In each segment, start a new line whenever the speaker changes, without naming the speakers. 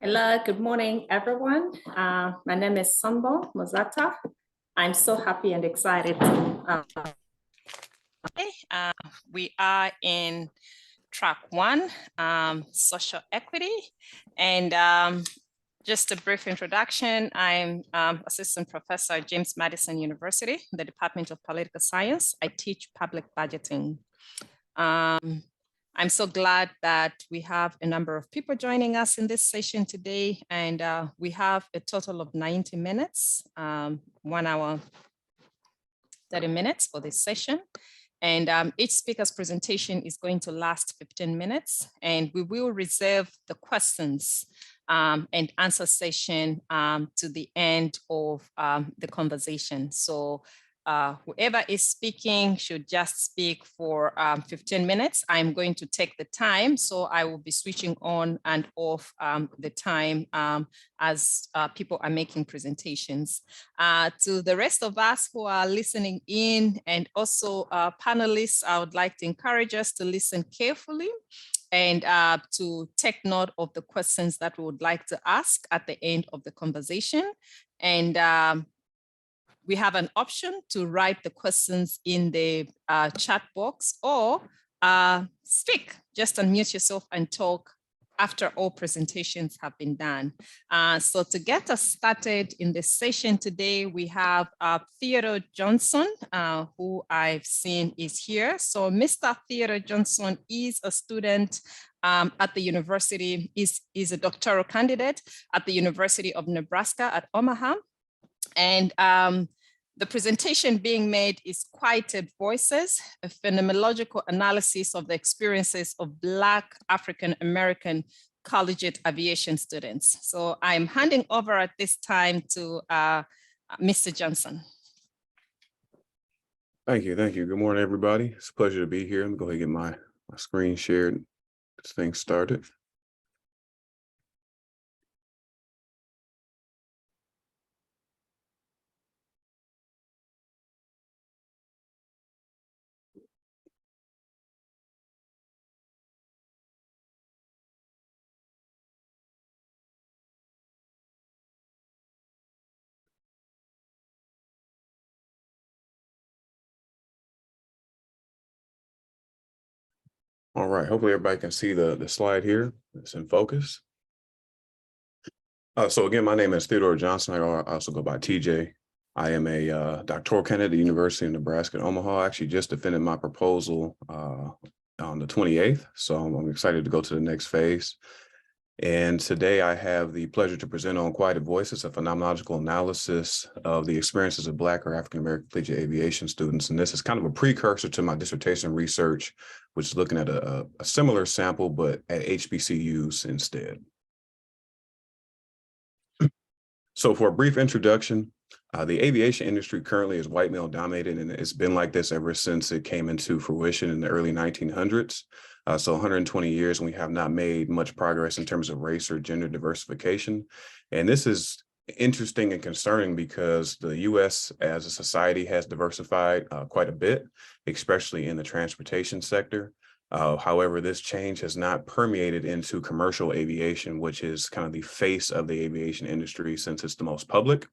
Hello, good morning, everyone. My name is Sombo, Muzata. I'm so happy and excited to
we are in track 1, social equity. And just a brief introduction, I'm Assistant Professor at James Madison University, the Department of Political Science. I teach public budgeting. I'm so glad that we have a number of people joining us in this session today, and we have a total of 90 minutes, 1 hour, 30 minutes for this session. And each speaker's presentation is going to last 15 minutes, and we will reserve the questions and answer session to the end of the conversation. So whoever is speaking should just speak for 15 minutes. I'm going to take the time, so I will be switching on and off the time as people are making presentations. To the rest of us who are listening in and also panelists, I would like to encourage us to listen carefully and to take note of the questions that we would like to ask at the end of the conversation. And we have an option to write the questions in the chat box, or speak, just unmute yourself and talk after all presentations have been done. So to get us started in this session today, we have Theodore Johnson, who I've seen is here. So Mr. Theodore Johnson is a student at the university, is a doctoral candidate at the University of Nebraska at Omaha. And the presentation being made is Quieted Voices, a phenomenological analysis of the experiences of Black African-American collegiate aviation students. So I'm handing over at this time to Mr. Johnson.
Thank you. Good morning, everybody. It's a pleasure to be here. Let me go ahead and get my screen shared, this thing started. All right, hopefully everybody can see the slide here. It's in focus. So again, my name is Theodore Johnson. I also go by TJ. I am a doctoral candidate at the University of Nebraska at Omaha. I actually just defended my proposal on the 28th. So I'm excited to go to the next phase. And today I have the pleasure to present on Quieted Voices, a phenomenological analysis of the experiences of Black or African-American collegiate aviation students. And this is kind of a precursor to my dissertation research, which is looking at a similar sample, but at HBCUs instead. So for a brief introduction, the aviation industry currently is white male dominated, and it's been like this ever since it came into fruition in the early 1900s. So 120 years, and we have not made much progress in terms of race or gender diversification. And this is interesting and concerning because the US as a society has diversified quite a bit, especially in the transportation sector. However, this change has not permeated into commercial aviation, which is kind of the face of the aviation industry since it's the most public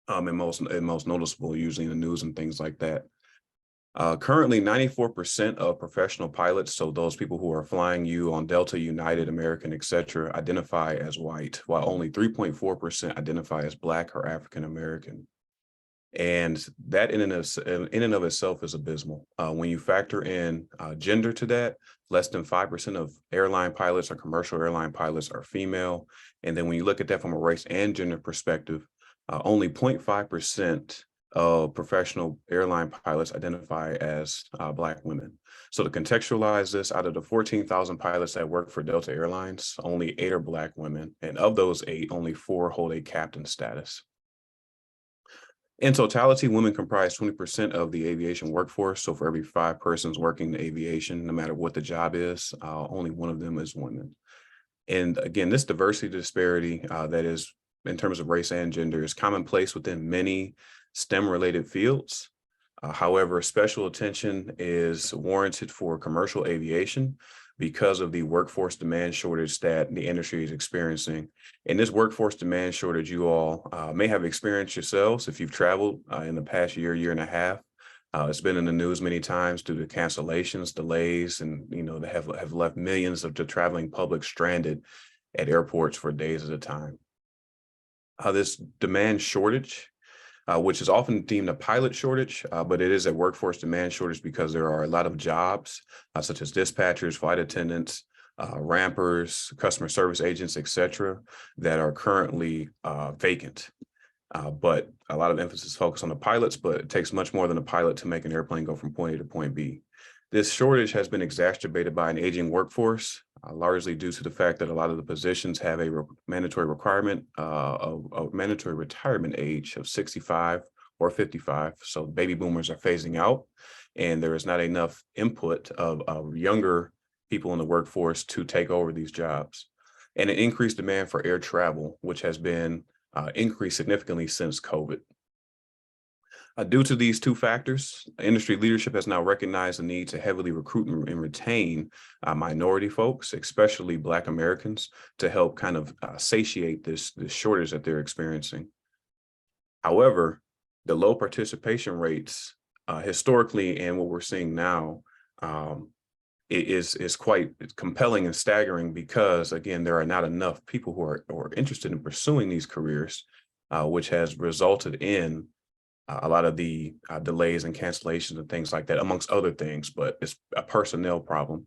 and most noticeable, usually in the news and things like that. Currently, 94% of professional pilots, so those people who are flying you on Delta, United, American, etc., identify as white, while only 3.4% identify as Black or African-American. And that in and of itself is abysmal. When you factor in gender to that, less than 5% of airline pilots or commercial airline pilots are female. And then when you look at that from a race and gender perspective, only 0.5% of professional airline pilots identify as Black women. So to contextualize this, out of the 14,000 pilots that work for Delta Airlines, only 8 are Black women. And of those 8, only 4 hold a captain status. In totality, women comprise 20% of the aviation workforce. So for every 5 persons working in aviation, no matter what the job is, only 1 of them is women. And again, this diversity disparity that is in terms of race and gender is commonplace within many STEM-related fields. However, special attention is warranted for commercial aviation because of the workforce demand shortage that the industry is experiencing. And this workforce demand shortage, you all may have experienced yourselves if you've traveled in the past year and a half. It's been in the news many times due to cancellations, delays, and they have left millions of the traveling public stranded at airports for days at a time. This demand shortage, which is often deemed a pilot shortage, but it is a workforce demand shortage because there are a lot of jobs such as dispatchers, flight attendants, rampers, customer service agents, etc., that are currently vacant. But a lot of emphasis focused on the pilots, but it takes much more than a pilot to make an airplane go from point A to point B. This shortage has been exacerbated by an aging workforce, largely due to the fact that a lot of the positions have a mandatory requirement of a mandatory retirement age of 65 or 55. So baby boomers are phasing out, and there is not enough input of younger people in the workforce to take over these jobs. And an increased demand for air travel, which has been increased significantly since COVID. Due to these two factors, industry leadership has now recognized the need to heavily recruit and retain minority folks, especially Black Americans, to help kind of satiate this shortage that they're experiencing. However, the low participation rates historically and what we're seeing now is quite compelling and staggering because, again, there are not enough people who are interested in pursuing these careers, which has resulted in a lot of the delays and cancellations and things like that, amongst other things, but it's a personnel problem.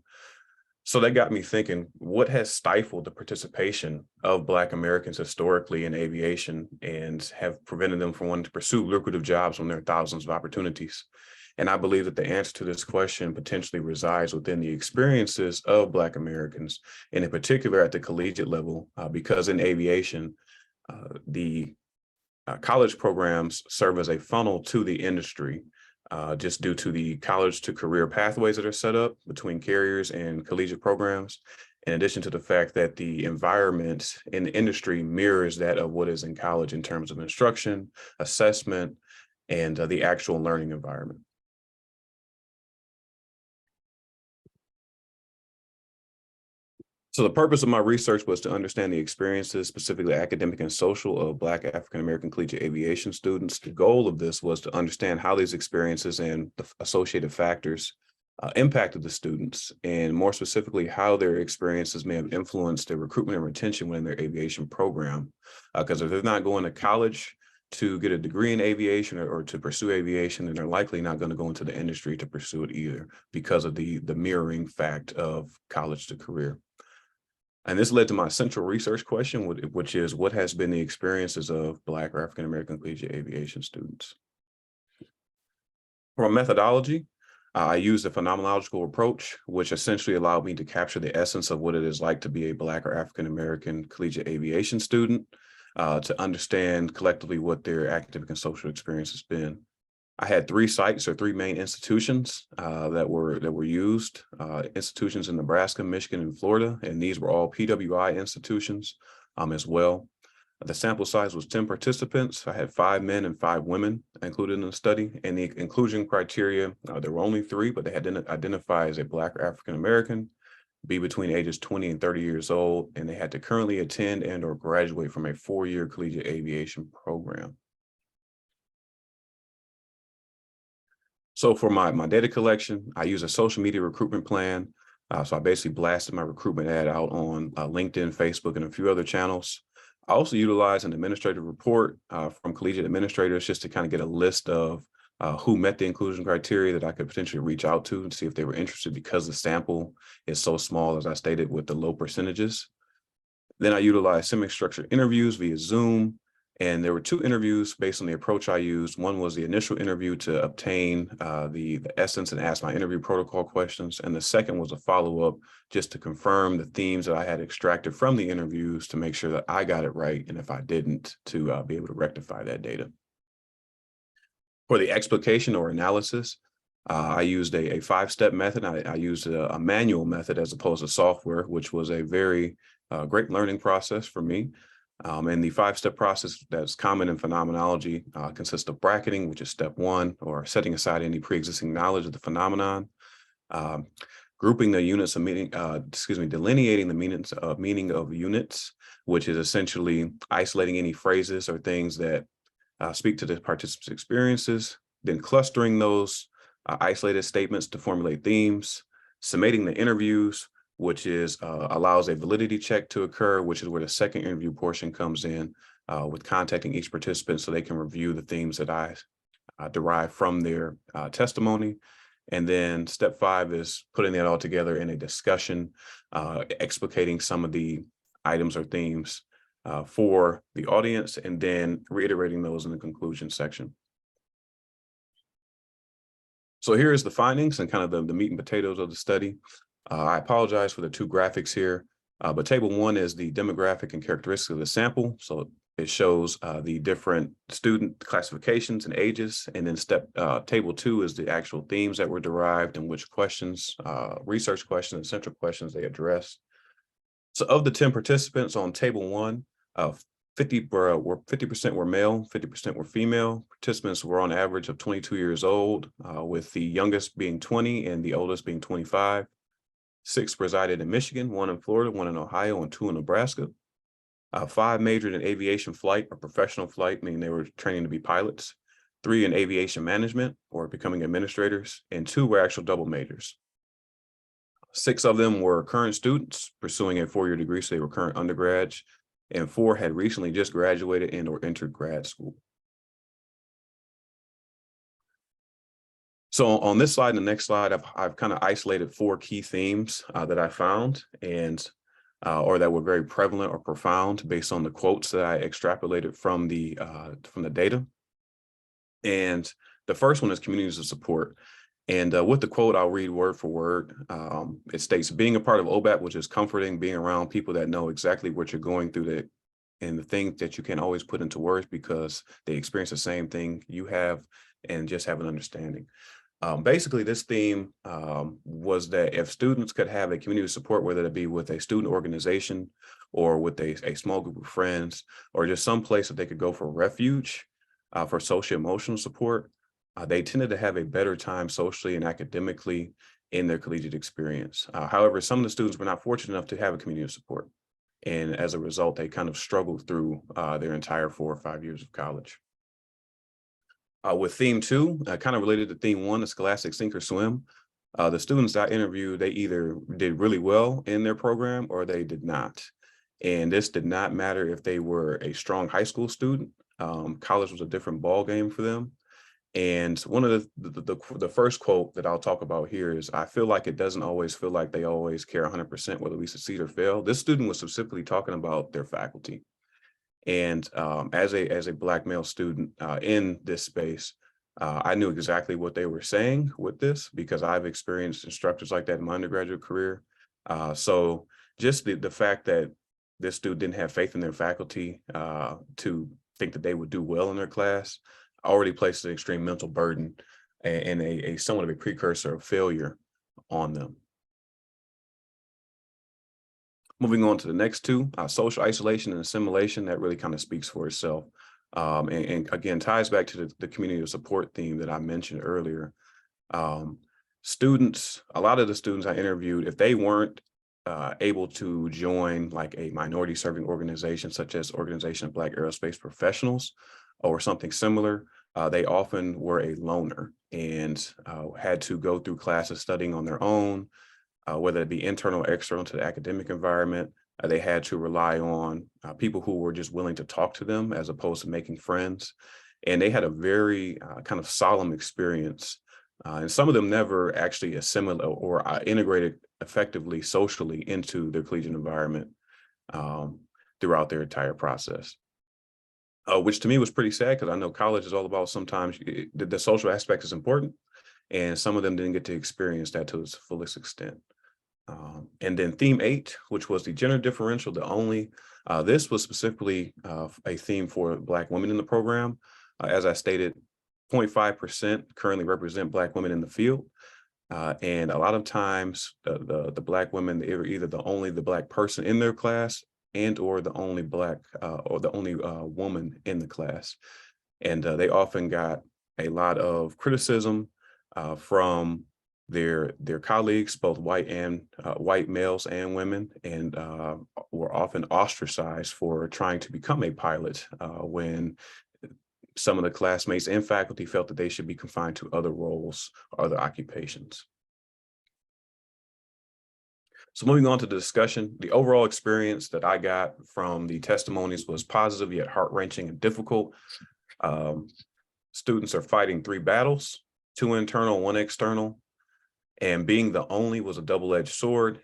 So that got me thinking, what has stifled the participation of Black Americans historically in aviation and have prevented them from wanting to pursue lucrative jobs when there are thousands of opportunities? And I believe that the answer to this question potentially resides within the experiences of Black Americans, and in particular at the collegiate level, because in aviation, the college programs serve as a funnel to the industry, just due to the college to career pathways that are set up between carriers and collegiate programs, in addition to the fact that the environment in the industry mirrors that of what is in college in terms of instruction, assessment, and the actual learning environment. So the purpose of my research was to understand the experiences, specifically academic and social, of Black African-American collegiate aviation students. The goal of this was to understand how these experiences and the associated factors impacted the students, and more specifically, how their experiences may have influenced their recruitment and retention within their aviation program. Because if they're not going to college to get a degree in aviation or to pursue aviation, then they're likely not going to go into the industry to pursue it either, because of the mirroring fact of college to career. And this led to my central research question, which is, what has been the experiences of Black or African-American collegiate aviation students? For a methodology, I used a phenomenological approach, which essentially allowed me to capture the essence of what it is like to be a Black or African-American collegiate aviation student, to understand collectively what their academic and social experience has been. I had three sites or three main institutions that were used, institutions in Nebraska, Michigan, and Florida, and these were all PWI institutions as well. The sample size was 10 participants. I had 5 men and 5 women included in the study, and the inclusion criteria, there were only 3, but they had to identify as a Black or African-American, be between ages 20 and 30 years old, and they had to currently attend and or graduate from a 4-year collegiate aviation program. So for my data collection, I use a social media recruitment plan. So I basically blasted my recruitment ad out on LinkedIn, Facebook, and a few other channels. I also utilize an administrative report from collegiate administrators just to kind of get a list of who met the inclusion criteria that I could potentially reach out to and see if they were interested, because the sample is so small, as I stated, with the low percentages. Then I utilized semi-structured interviews via Zoom. And there were 2 interviews based on the approach I used. One was the initial interview to obtain the essence and ask my interview protocol questions. And the second was a follow-up just to confirm the themes that I had extracted from the interviews to make sure that I got it right. And if I didn't, to be able to rectify that data. For the explication or analysis, I used a 5-step method. I used a manual method as opposed to software, which was a very great learning process for me. And the 5-step process that's common in phenomenology consists of bracketing, which is step 1, or setting aside any pre-existing knowledge of the phenomenon, grouping the units of meaning, delineating the meaning of units, which is essentially isolating any phrases or things that speak to the participants' experiences, then clustering those isolated statements to formulate themes, summating the interviews, which is allows a validity check to occur, which is where the second interview portion comes in, with contacting each participant so they can review the themes that I derive from their testimony. And then step 5 is putting that all together in a discussion, explicating some of the items or themes for the audience, and then reiterating those in the conclusion section. So here is the findings and kind of the meat and potatoes of the study. I apologize for the 2 graphics here, but table 1 is the demographic and characteristics of the sample. So it shows the different student classifications and ages. And then table 2 is the actual themes that were derived and which questions, research questions and central questions they addressed. So of the 10 participants on table 1, 50% were male, 50% were female. Participants were on average of 22 years old, with the youngest being 20 and the oldest being 25. 6 resided in Michigan, 1 in Florida, 1 in Ohio, and 2 in Nebraska. 5 majored in aviation flight or professional flight, meaning they were training to be pilots. 3 in aviation management or becoming administrators, and 2 were actual double majors. 6 of them were current students pursuing a 4-year degree, so they were current undergrads, and 4 had recently just graduated and or entered grad school. So on this slide and the next slide, I've kind of isolated 4 key themes that I found, and or that were very prevalent or profound based on the quotes that I extrapolated from the data. And the first one is communities of support. And with the quote, I'll read word for word. It states, being a part of OBAP, which is comforting, being around people that know exactly what you're going through, and the things that you can't always put into words because they experience the same thing you have and just have an understanding. Basically, this theme was that if students could have a community of support, whether it be with a student organization or with a small group of friends, or just some place that they could go for refuge, for social emotional support, they tended to have a better time socially and academically in their collegiate experience. However, some of the students were not fortunate enough to have a community of support. And as a result, they kind of struggled through their entire 4 or 5 years of college. With theme 2, kind of related to theme 1, the scholastic sink or swim, the students I interviewed, they either did really well in their program or they did not. And this did not matter if they were a strong high school student. College was a different ball game for them. And one of the first quote that I'll talk about here is, I feel like it doesn't always feel like they always care 100% whether we succeed or fail. This student was specifically talking about their faculty. And as a Black male student in this space, I knew exactly what they were saying with this because I've experienced instructors like that in my undergraduate career. So just the fact that this student didn't have faith in their faculty to think that they would do well in their class already placed an extreme mental burden and a somewhat of a precursor of failure on them. Moving on to the next 2, social isolation and assimilation, that really kind of speaks for itself. And again, ties back to the community of support theme that I mentioned earlier. Students, a lot of the students I interviewed, if they weren't able to join like a minority serving organization, such as Organization of Black Aerospace Professionals or something similar, they often were a loner and had to go through classes studying on their own, whether it be internal or external to the academic environment. They had to rely on people who were just willing to talk to them as opposed to making friends. And they had a very kind of solemn experience. And some of them never actually assimilated or integrated effectively socially into their collegiate environment throughout their entire process. Which to me was pretty sad because I know college is all about sometimes the social aspect is important, and some of them didn't get to experience that to its fullest extent. And then theme 8, which was the gender differential, this was specifically a theme for Black women in the program. As I stated, 0.5% currently represent Black women in the field. And a lot of times the Black women, they were either the only Black person in their class and or the only Black or the only woman in the class. And they often got a lot of criticism from their colleagues, both white males and women, and were often ostracized for trying to become a pilot when some of the classmates and faculty felt that they should be confined to other roles or other occupations. So moving on to the discussion, the overall experience that I got from the testimonies was positive yet heart-wrenching and difficult. Students are fighting 3 battles, 2 internal, 1 external, and being the only was a double-edged sword.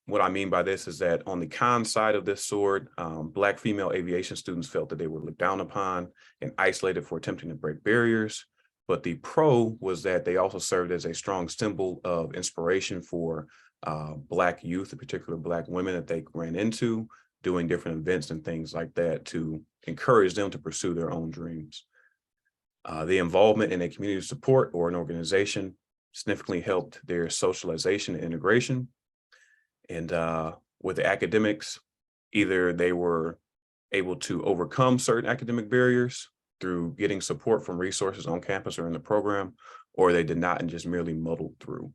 What I mean by this is that on the con side of this sword, Black female aviation students felt that they were looked down upon and isolated for attempting to break barriers. But the pro was that they also served as a strong symbol of inspiration for Black youth, in particular Black women that they ran into, doing different events and things like that to encourage them to pursue their own dreams. The involvement in a community support or an organization significantly helped their socialization and integration. And with the academics, either they were able to overcome certain academic barriers through getting support from resources on campus or in the program, or they did not and just merely muddled through.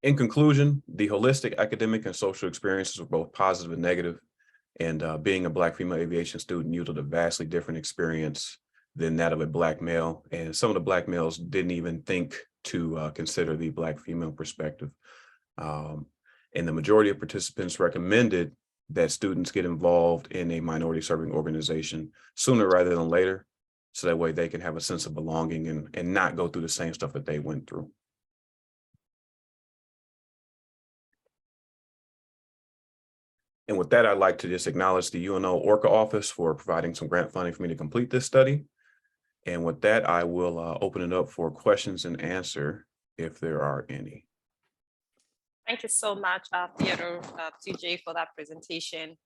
In conclusion, the holistic academic and social experiences were both positive and negative, and being a Black female aviation student yielded a vastly different experience than that of a Black male. And some of the Black males didn't even think to consider the Black female perspective. And the majority of participants recommended that students get involved in a minority serving organization sooner rather than later, so that way they can have a sense of belonging and not go through the same stuff that they went through. And with that, I'd like to just acknowledge the UNO Orca office for providing some grant funding for me to complete this study. And with that, I will open it up for questions and answer if there are any.
Thank you so much, Theodore, TJ, for that presentation.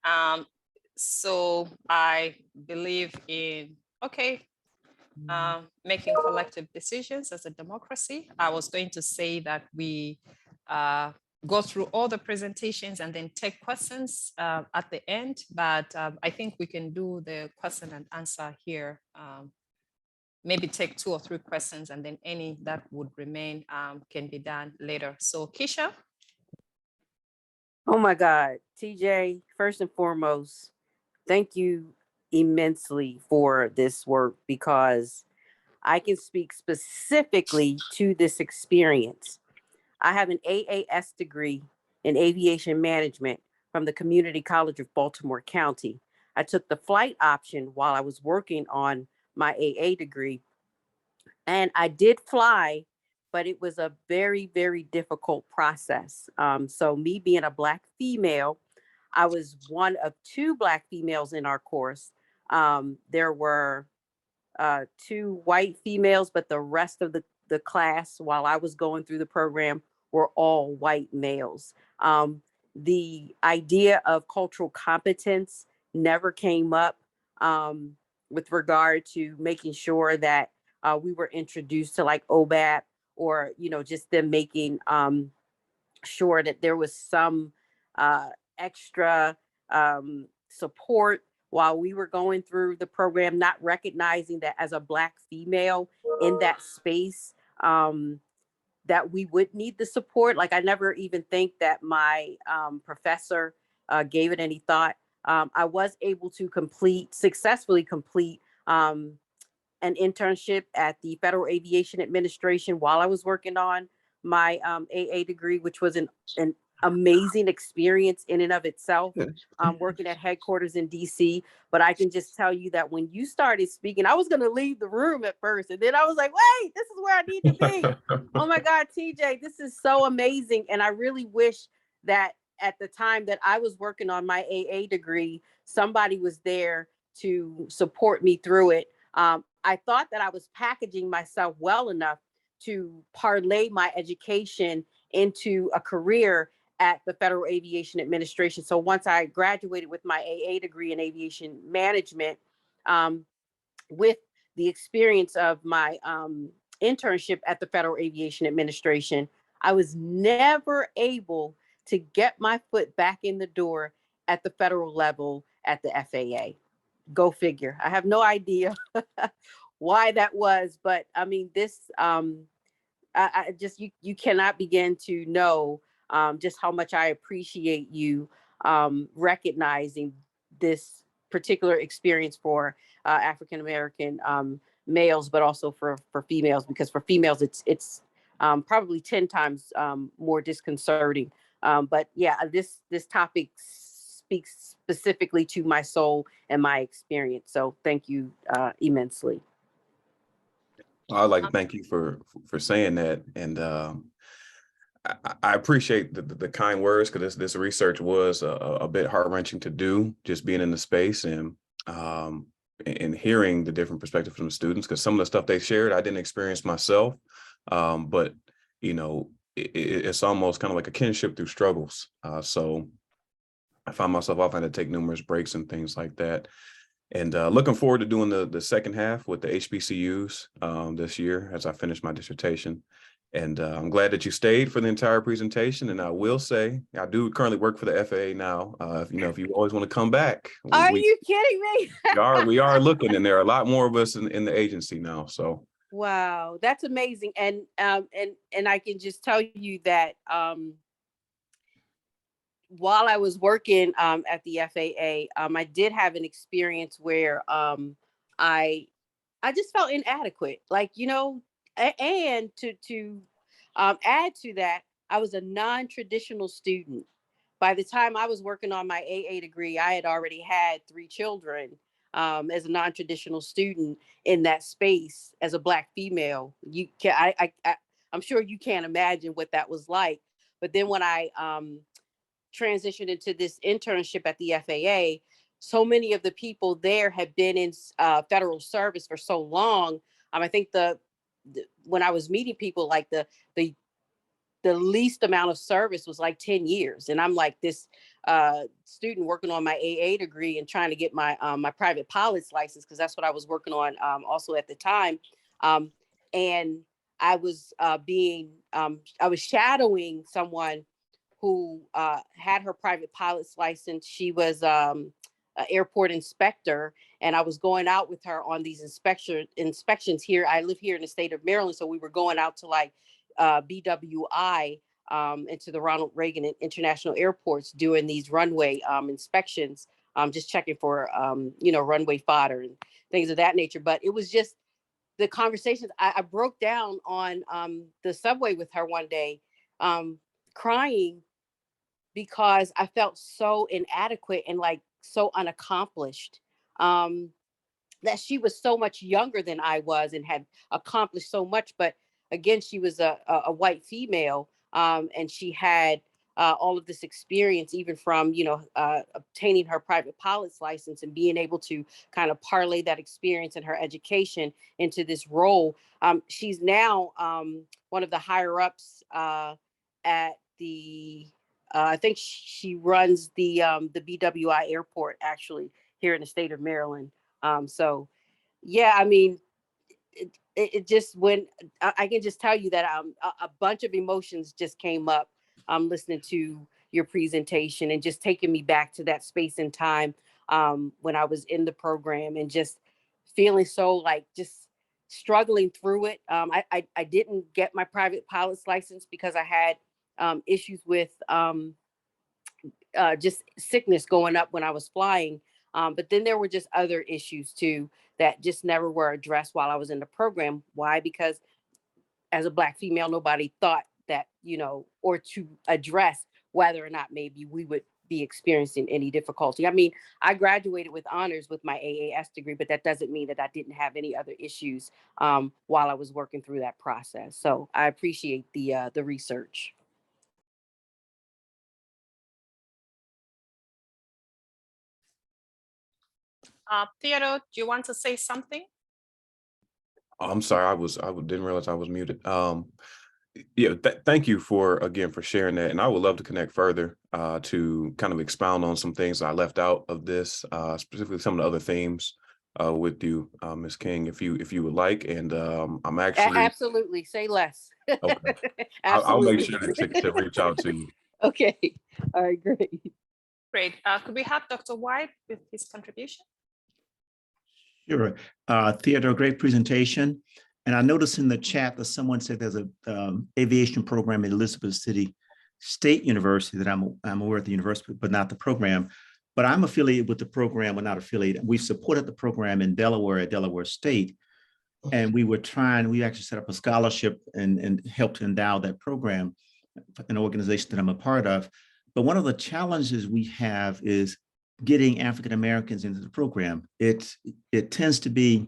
So I believe in, making collective decisions as a democracy. I was going to say that we go through all the presentations and then take questions at the end, but I think we can do the question and answer here. Maybe take 2 or 3 questions and then any that would remain can be done later. So Keisha.
Oh my God, TJ, first and foremost, thank you immensely for this work, because I can speak specifically to this experience. I have an AAS degree in aviation management from the Community College of Baltimore County. I took the flight option while I was working on my AA degree, and I did fly, but it was a very, very difficult process. So me being a Black female, I was one of 2 Black females in our course. There were 2 white females, but the rest of the class, while I was going through the program, were all white males. The idea of cultural competence never came up with regard to making sure that we were introduced to like OBAP, or, just them making sure that there was some extra support while we were going through the program, not recognizing that as a Black female in that space, that we would need the support. Like, I never even think that my professor gave it any thought. I was able to successfully complete an internship at the Federal Aviation Administration while I was working on my AA degree, which was an amazing experience in and of itself, working at headquarters in DC. But I can just tell you that when you started speaking, I was going to leave the room at first. And then I was like, wait, this is where I need to be. Oh my God, TJ, this is so amazing. And I really wish that at the time that I was working on my AA degree, somebody was there to support me through it. I thought that I was packaging myself well enough to parlay my education into a career at the Federal Aviation Administration. So once I graduated with my AA degree in aviation management, with the experience of my internship at the Federal Aviation Administration, I was never able to get my foot back in the door at the federal level at the FAA. Go figure. I have no idea why that was, but I mean, this, I just, you cannot begin to know just how much I appreciate you recognizing this particular experience for African-American males, but also for females, because for females, it's probably 10 times more disconcerting. But yeah, this topic speaks specifically to my soul and my experience. So thank you immensely.
I'd like to thank you for saying that, and I appreciate the kind words, because this research was a bit heart-wrenching to do, just being in the space and hearing the different perspectives from the students, because some of the stuff they shared I didn't experience myself, but you know, it's almost kind of like a kinship through struggles. So I found myself often had to take numerous breaks and things like that. And looking forward to doing the second half with the HBCUs this year as I finish my dissertation. And I'm glad that you stayed for the entire presentation. And I will say, I do currently work for the FAA now. If you always want to come back.
Are you kidding me?
we are looking, and there are a lot more of us in the agency now. So.
Wow, that's amazing. And I can just tell you that while I was working at the FAA, I did have an experience where I just felt inadequate, like, and to add to that, I was a non-traditional student. By the time I was working on my AA degree, I had already had 3 children as a non-traditional student in that space as a Black female. I'm sure you can't imagine what that was like. But then when I transitioned into this internship at the FAA, so many of the people there had been in federal service for so long. I think when I was meeting people, like the least amount of service was like 10 years. And I'm like this student working on my AA degree and trying to get my my private pilot's license, because that's what I was working on also at the time. And I was I was shadowing someone who had her private pilot's license. She was an airport inspector, and I was going out with her on these inspections here. I live here in the state of Maryland, so we were going out to like BWI into the Ronald Reagan International Airports, doing these runway inspections, just checking for runway fodder and things of that nature. But it was just the conversations. I broke down on the subway with her one day, crying, because I felt so inadequate and like so unaccomplished, that she was so much younger than I was and had accomplished so much. But again, she was a white female, and she had all of this experience, even from, obtaining her private pilot's license and being able to kind of parlay that experience and her education into this role. She's now one of the higher ups at the I think she runs the BWI airport, actually, here in the state of Maryland. So, yeah, I mean, it just when I can just tell you that a bunch of emotions just came up listening to your presentation, and just taking me back to that space and time when I was in the program, and just feeling so like just struggling through it. I didn't get my private pilot's license because I had issues with just sickness going up when I was flying. But then there were just other issues too that just never were addressed while I was in the program. Why? Because as a Black female, nobody thought that, or to address whether or not maybe we would be experiencing any difficulty. I mean, I graduated with honors with my AAS degree, but that doesn't mean that I didn't have any other issues while I was working through that process. So I appreciate the research.
Theodore, do you want to say something?
Oh, I'm sorry, I didn't realize I was muted. Yeah, thank you for sharing that. And I would love to connect further to kind of expound on some things I left out of this, specifically some of the other themes with you, Ms. King, if you would like. And I'm actually
Absolutely. Say less.
okay. I'll make sure to reach out to you.
Okay. All right, great.
Great. Could we have Dr. White with his contribution?
Sure. Theodore, great presentation. And I noticed in the chat that someone said there's a aviation program at Elizabeth City State University that I'm aware of the university, but not the program. But I'm affiliated with the program, but not affiliated. We supported the program in Delaware at Delaware State. And we actually set up a scholarship and helped endow that program, an organization that I'm a part of. But one of the challenges we have is getting African Americans into the program. It tends to be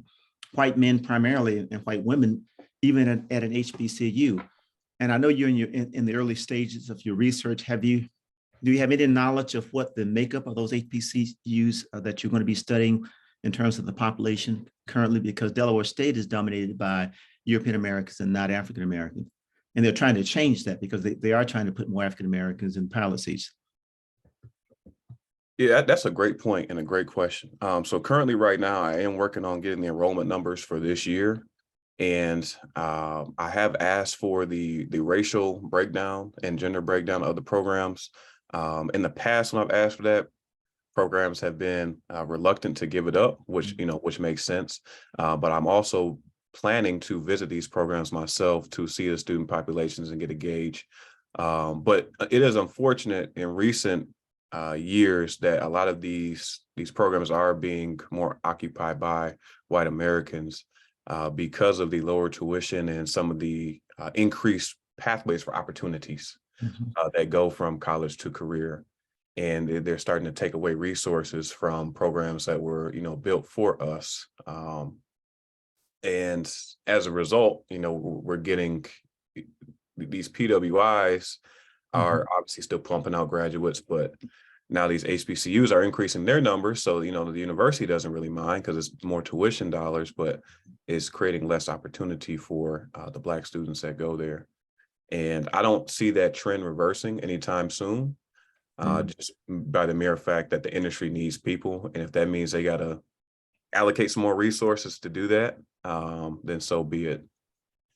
white men primarily and white women, even at an HBCU. And I know you're in the early stages of your research. Do you have any knowledge of what the makeup of those HBCUs that you're going to be studying in terms of the population currently? Because Delaware State is dominated by European Americans and not African Americans. And they're trying to change that because they are trying to put more African Americans in pilot seats.
Yeah, that's a great point and a great question. So currently right now, I am working on getting the enrollment numbers for this year. And I have asked for the racial breakdown and gender breakdown of the programs. In the past, when I've asked for that, programs have been reluctant to give it up, which makes sense. But I'm also planning to visit these programs myself to see the student populations and get a gauge. But it is unfortunate in recent years that a lot of these programs are being more occupied by white Americans because of the lower tuition and some of the increased pathways for opportunities that go from college to career. And they're starting to take away resources from programs that were, built for us. And as a result, we're getting these PWIs are obviously still pumping out graduates, but now these HBCUs are increasing their numbers. So, the university doesn't really mind because it's more tuition dollars, but it's creating less opportunity for the Black students that go there. And I don't see that trend reversing anytime soon, just by the mere fact that the industry needs people. And if that means they got to allocate some more resources to do that, then so be it.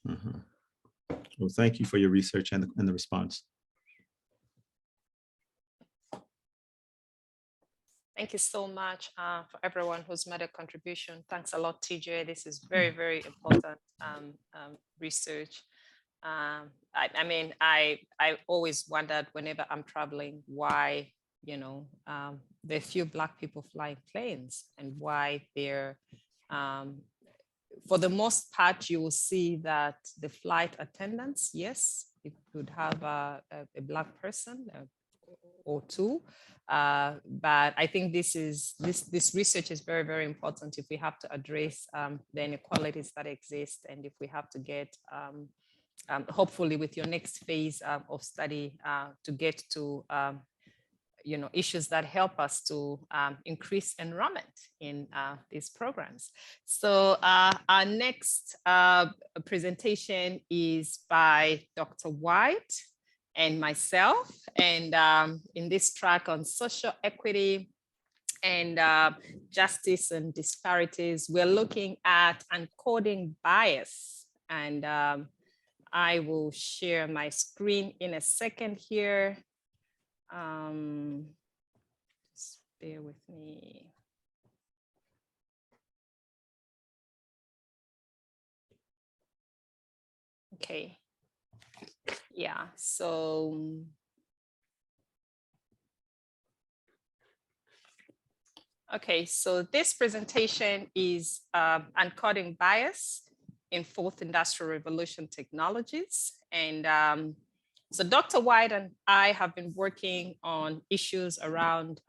Well, thank you for your research and the response.
Thank you so much for everyone who's made a contribution. Thanks a lot, TJ. This is very, very important research. I always wondered whenever I'm traveling why, there are few Black people flying planes and why they're, for the most part, you will see that the flight attendants, yes, it could have a Black person or two. But I think this research is very, very important if we have to address the inequalities that exist, and if we have to get, hopefully with your next phase of study, to get to issues that help us to increase enrollment in these programs. So our next presentation is by Dr. White and myself, and in this track on social equity and justice and disparities, we're looking at uncoding bias. And I will share my screen in a second here. Just bear with me. Okay. Yeah, so okay, so this presentation is uncoding bias in fourth industrial revolution technologies. And so Dr. White and I have been working on issues around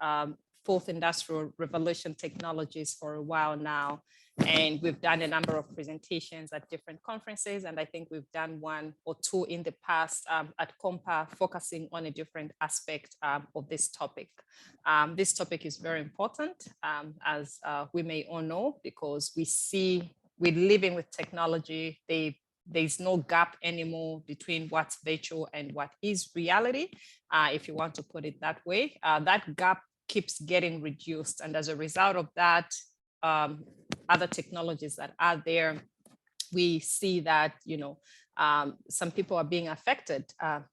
fourth industrial revolution technologies for a while now. And we've done a number of presentations at different conferences. And I think we've done one or two in the past at COMPA, focusing on a different aspect of this topic. This topic is very important, as we may all know, because we're living with technology. There's no gap anymore between what's virtual and what is reality, if you want to put it that way. That gap keeps getting reduced. And as a result of that, other technologies that are there, we see that, some people are being affected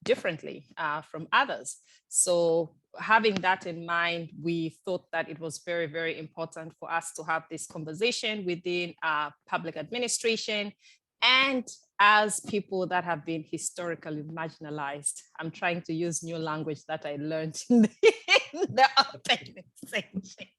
differently from others. So having that in mind, we thought that it was very, very important for us to have this conversation within public administration and as people that have been historically marginalized. I'm trying to use new language that I learned in the opening section.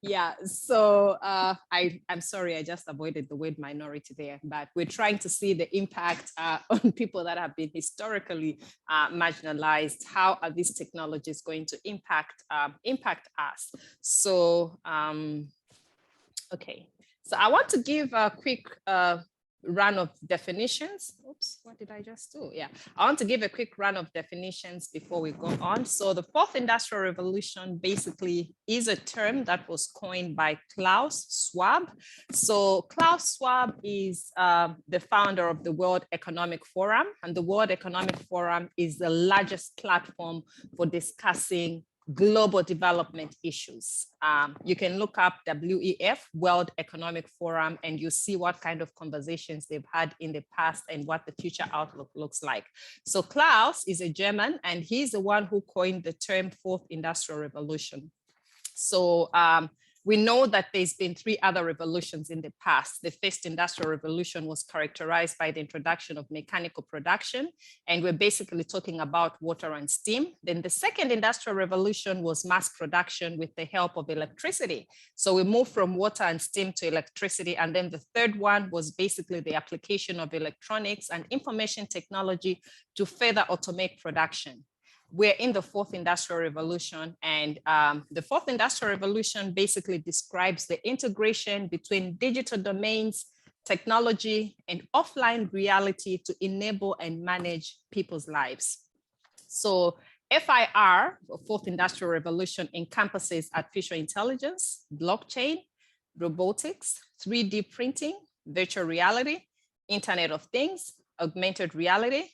Yeah, so I'm sorry, I just avoided the word minority there, but we're trying to see the impact on people that have been historically marginalized. How are these technologies going to impact us? So, okay. So I want to give a quick run of definitions. Oops, what did I just do? Yeah, I want to give a quick run of definitions before we go on. So the fourth industrial revolution basically is a term that was coined by Klaus Schwab. So Klaus Schwab is the founder of the World Economic Forum, and the World Economic Forum is the largest platform for discussing global development issues. You can look up WEF, World Economic Forum, and you see what kind of conversations they've had in the past and what the future outlook looks like. So Klaus is a German, and he's the one who coined the term fourth industrial revolution. So we know that there's been three other revolutions in the past. The first industrial revolution was characterized by the introduction of mechanical production, and we're basically talking about water and steam. Then the second industrial revolution was mass production with the help of electricity. So we moved from water and steam to electricity. And then the third one was basically the application of electronics and information technology to further automate production. We're in the fourth industrial revolution, and the fourth industrial revolution basically describes the integration between digital domains, technology, and offline reality to enable and manage people's lives. So FIR, fourth industrial revolution, encompasses artificial intelligence, blockchain, robotics, 3D printing, virtual reality, Internet of Things, augmented reality,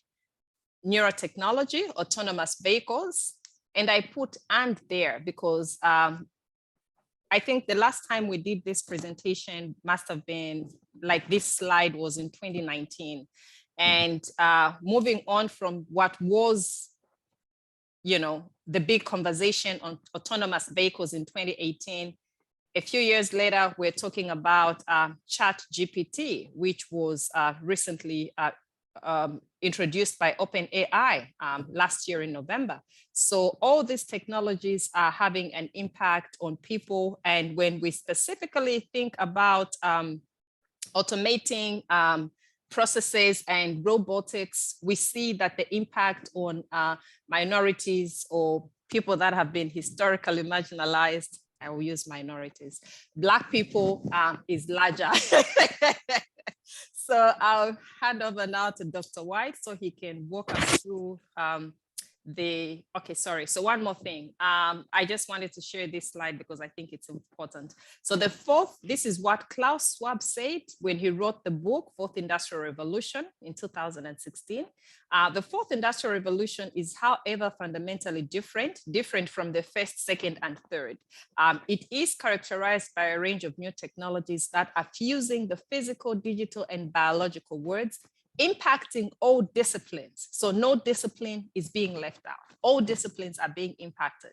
neurotechnology, autonomous vehicles. And I put "and" there because I think the last time we did this presentation must have been like this slide was in 2019. And moving on from what was, the big conversation on autonomous vehicles in 2018, a few years later, we're talking about ChatGPT, which was recently introduced by OpenAI last year in November. So all these technologies are having an impact on people. And when we specifically think about automating processes and robotics, we see that the impact on minorities or people that have been historically marginalized, I will use minorities, Black people is larger. So I'll hand over now to Dr. White so he can walk us through okay, sorry. So one more thing. I just wanted to share this slide because I think it's important. So the fourth, this is what Klaus Schwab said when he wrote the book, Fourth Industrial Revolution in 2016. The fourth industrial revolution is, however, fundamentally different from the first, second, and third. It is characterized by a range of new technologies that are fusing the physical, digital, and biological worlds, impacting all disciplines. So no discipline is being left out. All disciplines are being impacted,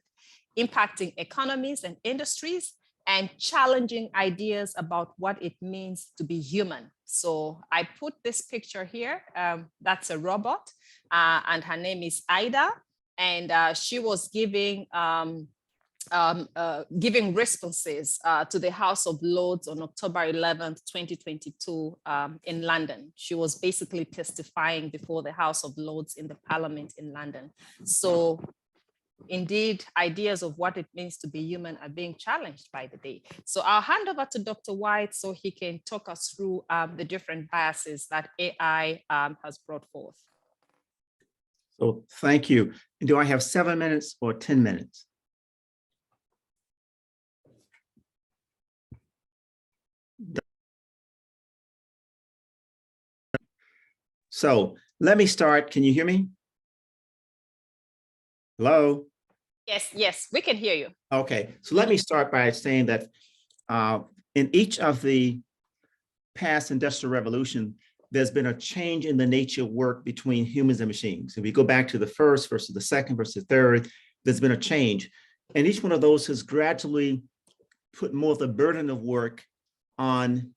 impacting economies and industries, and challenging ideas about what it means to be human. So I put this picture here. That's a robot, and her name is Ida, and she was giving responses to the House of Lords on October 11th, 2022 in London. She was basically testifying before the House of Lords in the Parliament in London. So indeed, ideas of what it means to be human are being challenged by the day. So I'll hand over to Dr. White so he can talk us through the different biases that AI has brought forth.
So thank you. Do I have 7 minutes or 10 minutes? So let me start. Can you hear me? Hello?
Yes, we can hear you.
Okay, so let me start by saying that in each of the past industrial revolution, there's been a change in the nature of work between humans and machines. If we go back to the first versus the second versus the third, there's been a change. And each one of those has gradually put more of the burden of work on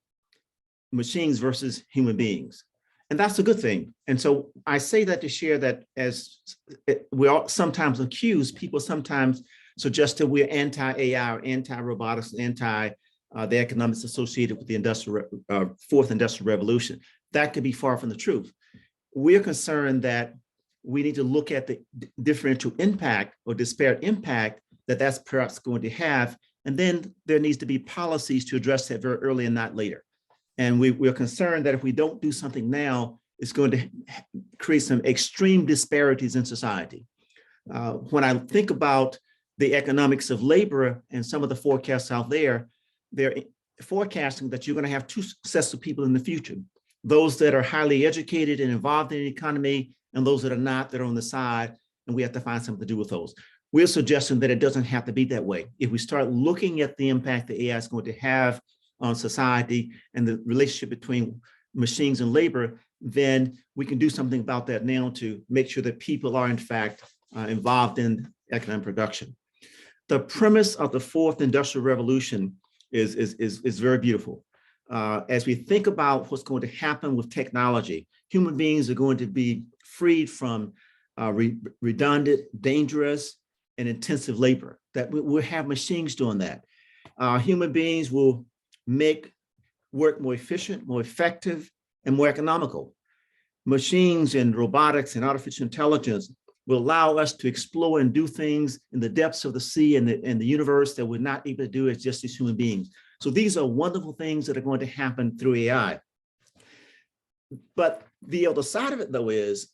machines versus human beings. And that's a good thing. And so I say that to share that, as we all sometimes accuse, people sometimes suggest that we're anti-AI or anti-robotics, anti the economics associated with the fourth industrial revolution. That could be far from the truth. We're concerned that we need to look at the differential impact or disparate impact that that's perhaps going to have. And then there needs to be policies to address that very early and not later. And we're concerned that if we don't do something now, it's going to create some extreme disparities in society. When I think about the economics of labor and some of the forecasts out there, they're forecasting that you're going to have two sets of people in the future: those that are highly educated and involved in the economy, and those that are not, that are on the side, and we have to find something to do with those. We're suggesting that it doesn't have to be that way. If we start looking at the impact that AI is going to have on society and the relationship between machines and labor, then we can do something about that now to make sure that people are in fact involved in economic production. The premise of the fourth industrial revolution is very beautiful. As we think about what's going to happen with technology, human beings are going to be freed from redundant, dangerous, and intensive labor. That we'll have machines doing that. Human beings will make work more efficient, more effective, and more economical. Machines and robotics and artificial intelligence will allow us to explore and do things in the depths of the sea and the universe that we're not able to do as just as human beings. So these are wonderful things that are going to happen through AI. But the other side of it, though, is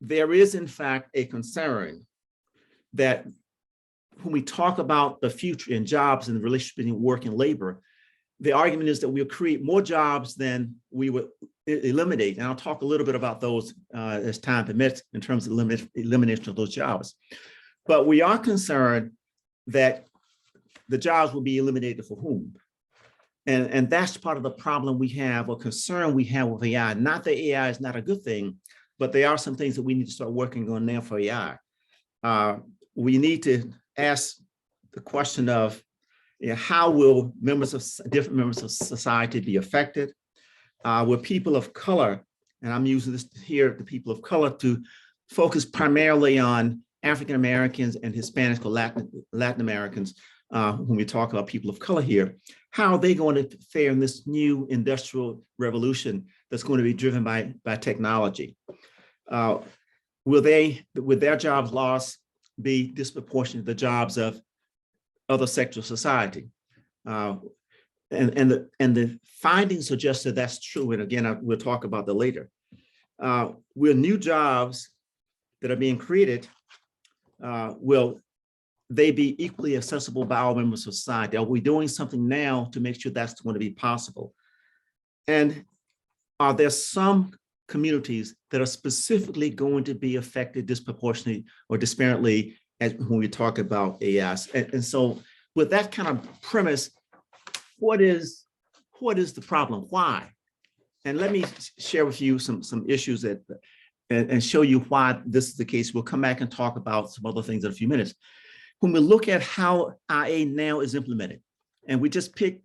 there is, in fact, a concern that when we talk about the future and jobs and the relationship between work and labor, the argument is that we'll create more jobs than we would eliminate. And I'll talk a little bit about those as time permits in terms of elimination of those jobs. But we are concerned that the jobs will be eliminated for whom? And that's part of the problem we have, or concern we have with AI. Not that AI is not a good thing, but there are some things that we need to start working on now for AI. We need to ask the question of, how will different members of society be affected? Will people of color, and I'm using this here, the people of color, to focus primarily on African Americans and Hispanic or Latin Americans, when we talk about people of color here, how are they going to fare in this new industrial revolution that's going to be driven by technology? Will their jobs lost be disproportionate to the jobs of other sectors of society? And the findings suggest that that's true. And again, we'll talk about that later. Will new jobs that are being created, will they be equally accessible by all members of society? Are we doing something now to make sure that's going to be possible? And are there some communities that are specifically going to be affected disproportionately or disparately when we talk about AI? And so with that kind of premise, what is the problem? Why? And let me share with you some issues and show you why this is the case. We'll come back and talk about some other things in a few minutes. When we look at how IA now is implemented, and we just pick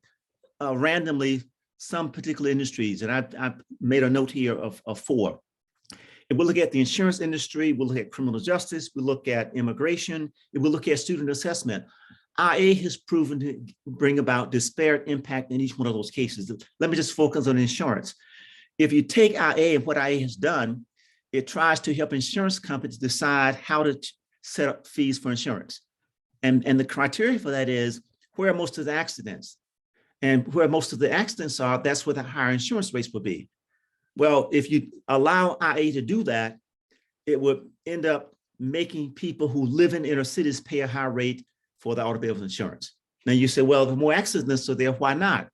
randomly some particular industries, and I made a note here of 4. And we'll look at the insurance industry, we'll look at criminal justice, we'll look at immigration, and we'll look at student assessment. IA has proven to bring about disparate impact in each one of those cases. Let me just focus on insurance. If you take IA and what IA has done, it tries to help insurance companies decide how to set up fees for insurance. And the criteria for that is where are most of the accidents? And where most of the accidents are, that's where the higher insurance rates will be. Well, if you allow IA to do that, it would end up making people who live in inner cities pay a higher rate for the automobile insurance. Now you say, well, the more accidents are there, why not?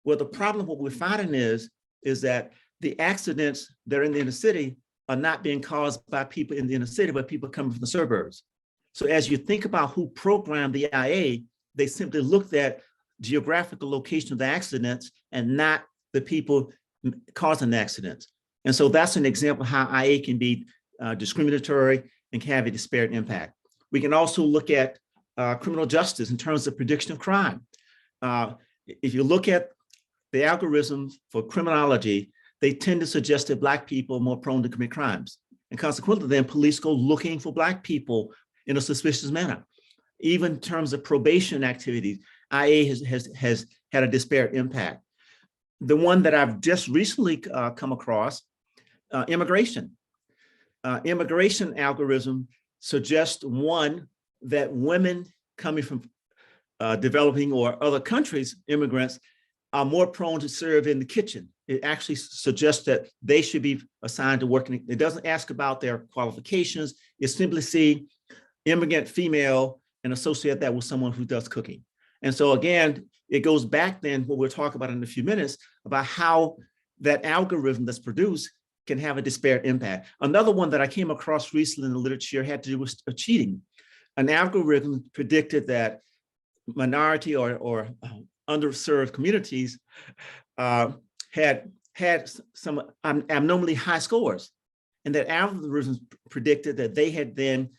Well, the problem, what we're finding is that the accidents that are in the inner city are not being caused by people in the inner city, but people coming from the suburbs. So as you think about who programmed the IA, they simply looked at geographical location of the accidents and not the people causing the accidents. And so that's an example of how IA can be discriminatory and can have a disparate impact. We can also look at criminal justice in terms of prediction of crime. If you look at the algorithms for criminology, they tend to suggest that Black people are more prone to commit crimes. And consequently, then police go looking for Black people in a suspicious manner. Even in terms of probation activities, IA has had a disparate impact. The one that I've just recently come across, immigration. Immigration algorithm suggests, one, that women coming from developing or other countries, immigrants, are more prone to serve in the kitchen. It actually suggests that they should be assigned to work. It doesn't ask about their qualifications. It simply see immigrant female and associate that with someone who does cooking. And so again, it goes back then what we'll talk about in a few minutes about how that algorithm that's produced can have a disparate impact. Another one that I came across recently in the literature had to do with cheating. An algorithm predicted that minority or underserved communities had some abnormally high scores, and that algorithms predicted that they had then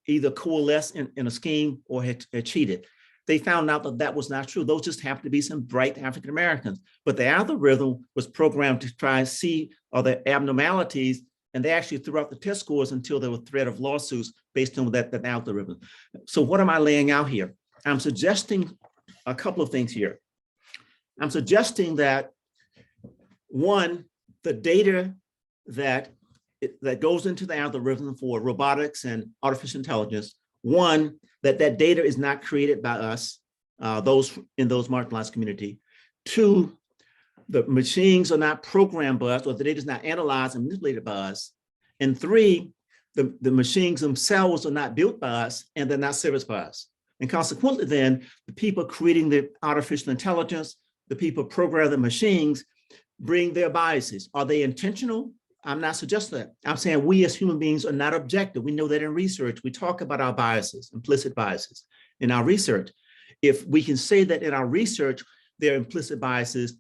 either coalesced in a scheme or had cheated. They found out that that was not true. Those just happened to be some bright African Americans, but the algorithm was programmed to try and see other abnormalities, and they actually threw out the test scores until there was threat of lawsuits based on that algorithm. So what am I laying out here? I'm suggesting a couple of things here. I'm suggesting that, one, the data that goes into the algorithm for robotics and artificial intelligence, one, that data is not created by us, those in those marginalized community. Two, the machines are not programmed by us, or the data is not analyzed and manipulated by us. And three, the machines themselves are not built by us and they're not serviced by us. And consequently then, the people creating the artificial intelligence, the people programming the machines bring their biases. Are they intentional? I'm not suggesting that. I'm saying we as human beings are not objective. We know that in research, we talk about our biases, implicit biases in our research. If we can say that in our research, there are implicit biases,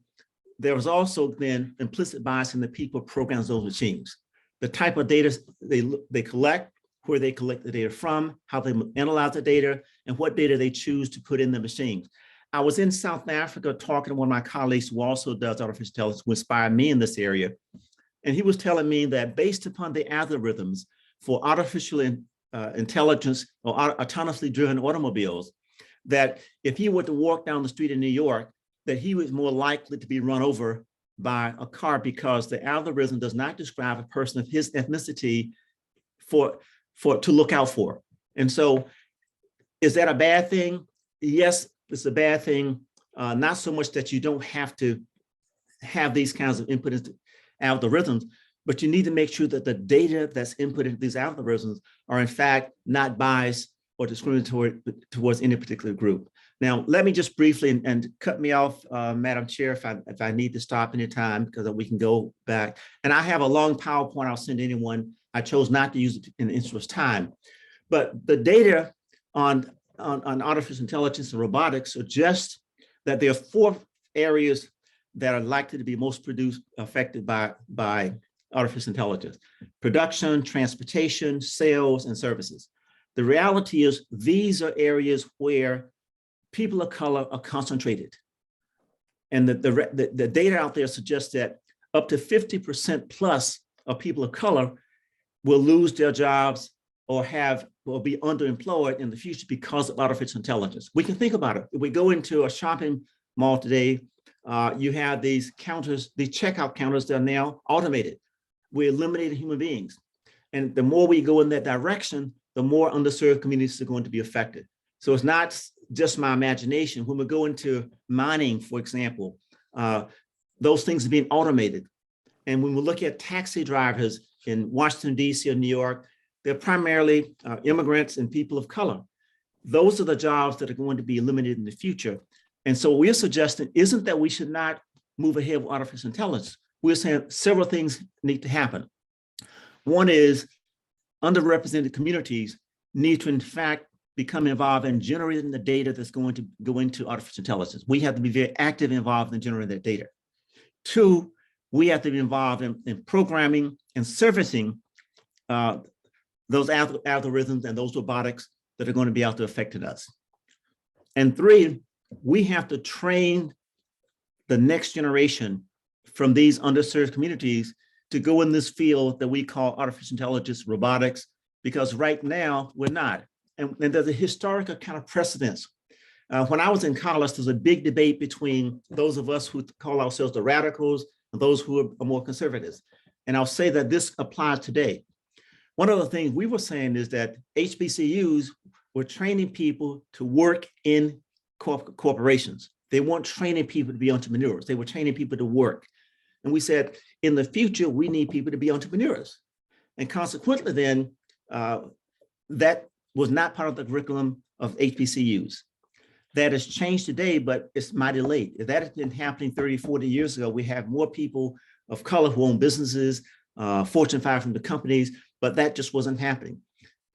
there is also then implicit bias in the people program those machines. The type of data they collect, where they collect the data from, how they analyze the data, and what data they choose to put in the machines. I was in South Africa talking to one of my colleagues who also does artificial intelligence, who inspired me in this area. And he was telling me that based upon the algorithms for artificial intelligence or autonomously driven automobiles, that if he were to walk down the street in New York, that he was more likely to be run over by a car because the algorithm does not describe a person of his ethnicity to look out for. And so is that a bad thing? Yes, it's a bad thing. Not so much that you don't have to have these kinds of input into algorithms, but you need to make sure that the data that's input into these algorithms are in fact not biased or discriminatory towards any particular group. Now, let me just briefly, and cut me off, Madam Chair, if I need to stop anytime, because we can go back. And I have a long PowerPoint I'll send anyone. I chose not to use it in the interest of time. But the data on artificial intelligence and robotics suggest that there are 4 areas that are likely to be most affected by artificial intelligence: production, transportation, sales, and services. The reality is these are areas where people of color are concentrated. And the data out there suggests that up to 50% plus of people of color will lose their jobs or will be underemployed in the future because of artificial intelligence. We can think about it. If we go into a shopping mall today, you have these counters, these checkout counters that are now automated. We're eliminating human beings. And the more we go in that direction, the more underserved communities are going to be affected. So it's not just my imagination. When we go into mining, for example, those things are being automated. And when we look at taxi drivers in Washington, D.C. or New York, they're primarily immigrants and people of color. Those are the jobs that are going to be eliminated in the future. And so we're suggesting isn't that we should not move ahead with artificial intelligence. We're saying several things need to happen. One is underrepresented communities need to, in fact, become involved in generating the data that's going to go into artificial intelligence. We have to be very active involved in generating that data. Two, we have to be involved in programming and servicing those algorithms and those robotics that are going to be out there affecting us. And three, we have to train the next generation from these underserved communities to go in this field that we call artificial intelligence, robotics, because right now we're not. And there's a historical kind of precedence. When I was in college, there's a big debate between those of us who call ourselves the radicals and those who are more conservatives. And I'll say that this applies today. One of the things we were saying is that HBCUs were training people to work in corporations. They weren't training people to be entrepreneurs. They were training people to work. And we said, in the future, we need people to be entrepreneurs. And consequently, then, that was not part of the curriculum of HBCUs. That has changed today, but it's mighty late. If that had been happening 30, 40 years ago, we have more people of color who own businesses, Fortune 500 companies, but that just wasn't happening.